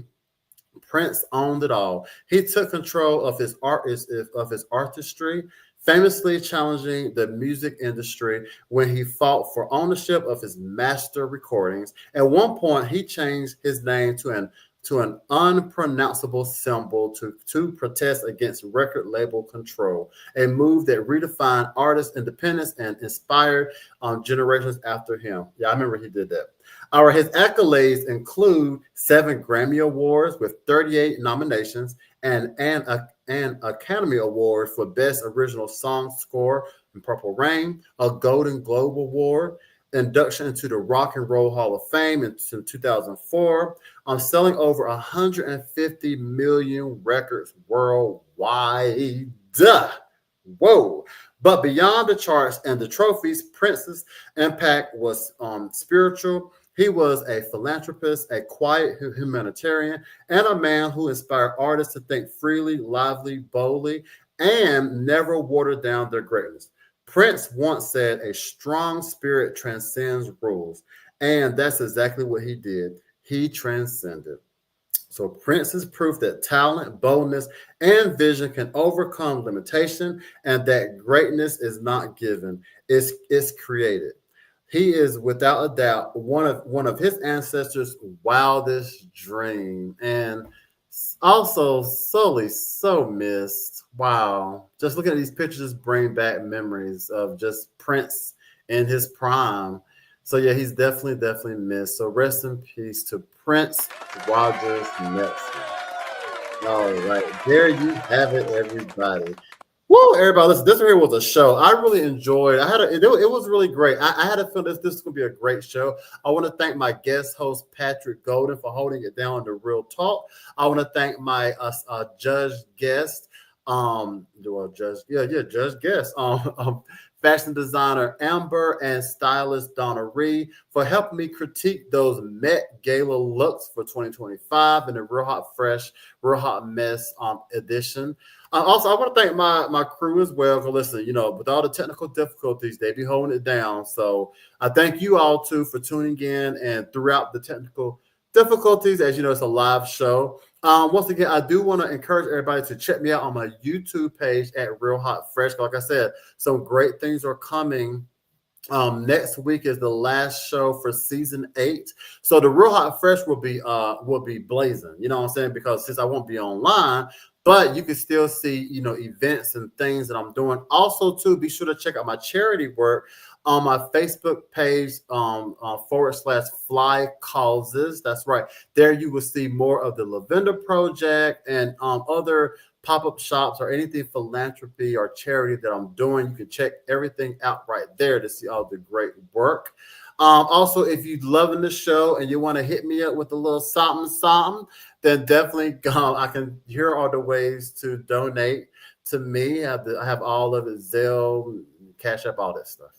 Prince owned it all. He took control of his artistry, famously challenging the music industry when he fought for ownership of his master recordings. At one point, he changed his name to an unpronounceable symbol to protest against record label control, a move that redefined artist independence and inspired generations after him. Yeah, I remember he did that. His accolades include 7 Grammy Awards with 38 nominations and an Academy Award for Best Original Song Score in Purple Rain, a Golden Globe Award, induction into the Rock and Roll Hall of Fame in 2004, selling over 150 million records worldwide. Whoa. But beyond the charts and the trophies, Prince's impact was spiritual. He was a philanthropist, a quiet humanitarian, and a man who inspired artists to think freely, lively, boldly, and never watered down their greatness. Prince once said, a strong spirit transcends rules. And that's exactly what he did. He transcended. So Prince is proof that talent, boldness, and vision can overcome limitation, and that greatness is not given, it's created. He is without a doubt one of his ancestors' wildest dream, and also so missed. Wow. Just looking at these pictures bring back memories of just Prince in his prime. So yeah, he's definitely missed. So rest in peace to Prince Rogers Nelson. All right, there you have it, everybody. Whoa, everybody! Listen, this here was a show. I really enjoyed. It was really great. I had a feeling this is going to be a great show. I want to thank my guest host Patrick Golden for holding it down to Real Talk. I want to thank my judge guest, judge guest, fashion designer Amber and stylist Donna Ree for helping me critique those Met Gala looks for 2025 in the Real Hot Fresh, Real Hot Mess edition. Also, I want to thank my crew as well for listening. You know, with all the technical difficulties, they be holding it down. So I thank you all too for tuning in and throughout the technical difficulties. As you know, it's a live show. Once again, I do want to encourage everybody to check me out on my YouTube page at Real Hot Fresh. Like I said, some great things are coming. Next week is the last show for season 8. So the Real Hot Fresh will be blazing. You know what I'm saying? Because since I won't be online, but you can still see, you know, events and things that I'm doing. Also, too, be sure to check out my charity work on my Facebook page, /Fly Causes. That's right. There you will see more of the Lavender Project and other pop-up shops or anything philanthropy or charity that I'm doing. You can check everything out right there to see all the great work. Also, if you're loving the show and you want to hit me up with a little something, then definitely I can hear all the ways to donate to me. I have all of it, Zelle, Cash App, all that stuff.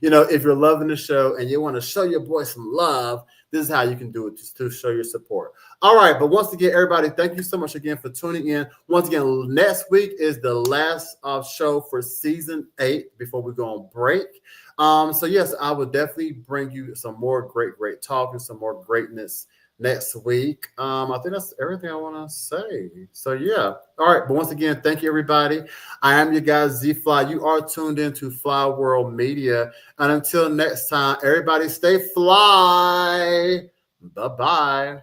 You know, if you're loving the show and you want to show your boy some love, this is how you can do it, just to show your support. All right, but once again, everybody, thank you so much again for tuning in. Once again, next week is the last show for season 8 before we go on break. So yes, I will definitely bring you some more great talk and some more greatness next week. I think that's everything I want to say. So yeah. All right. But once again, thank you, everybody. I am your guy, Z-Fly. You are tuned into Fly World Media. And until next time, everybody stay fly. Bye-bye.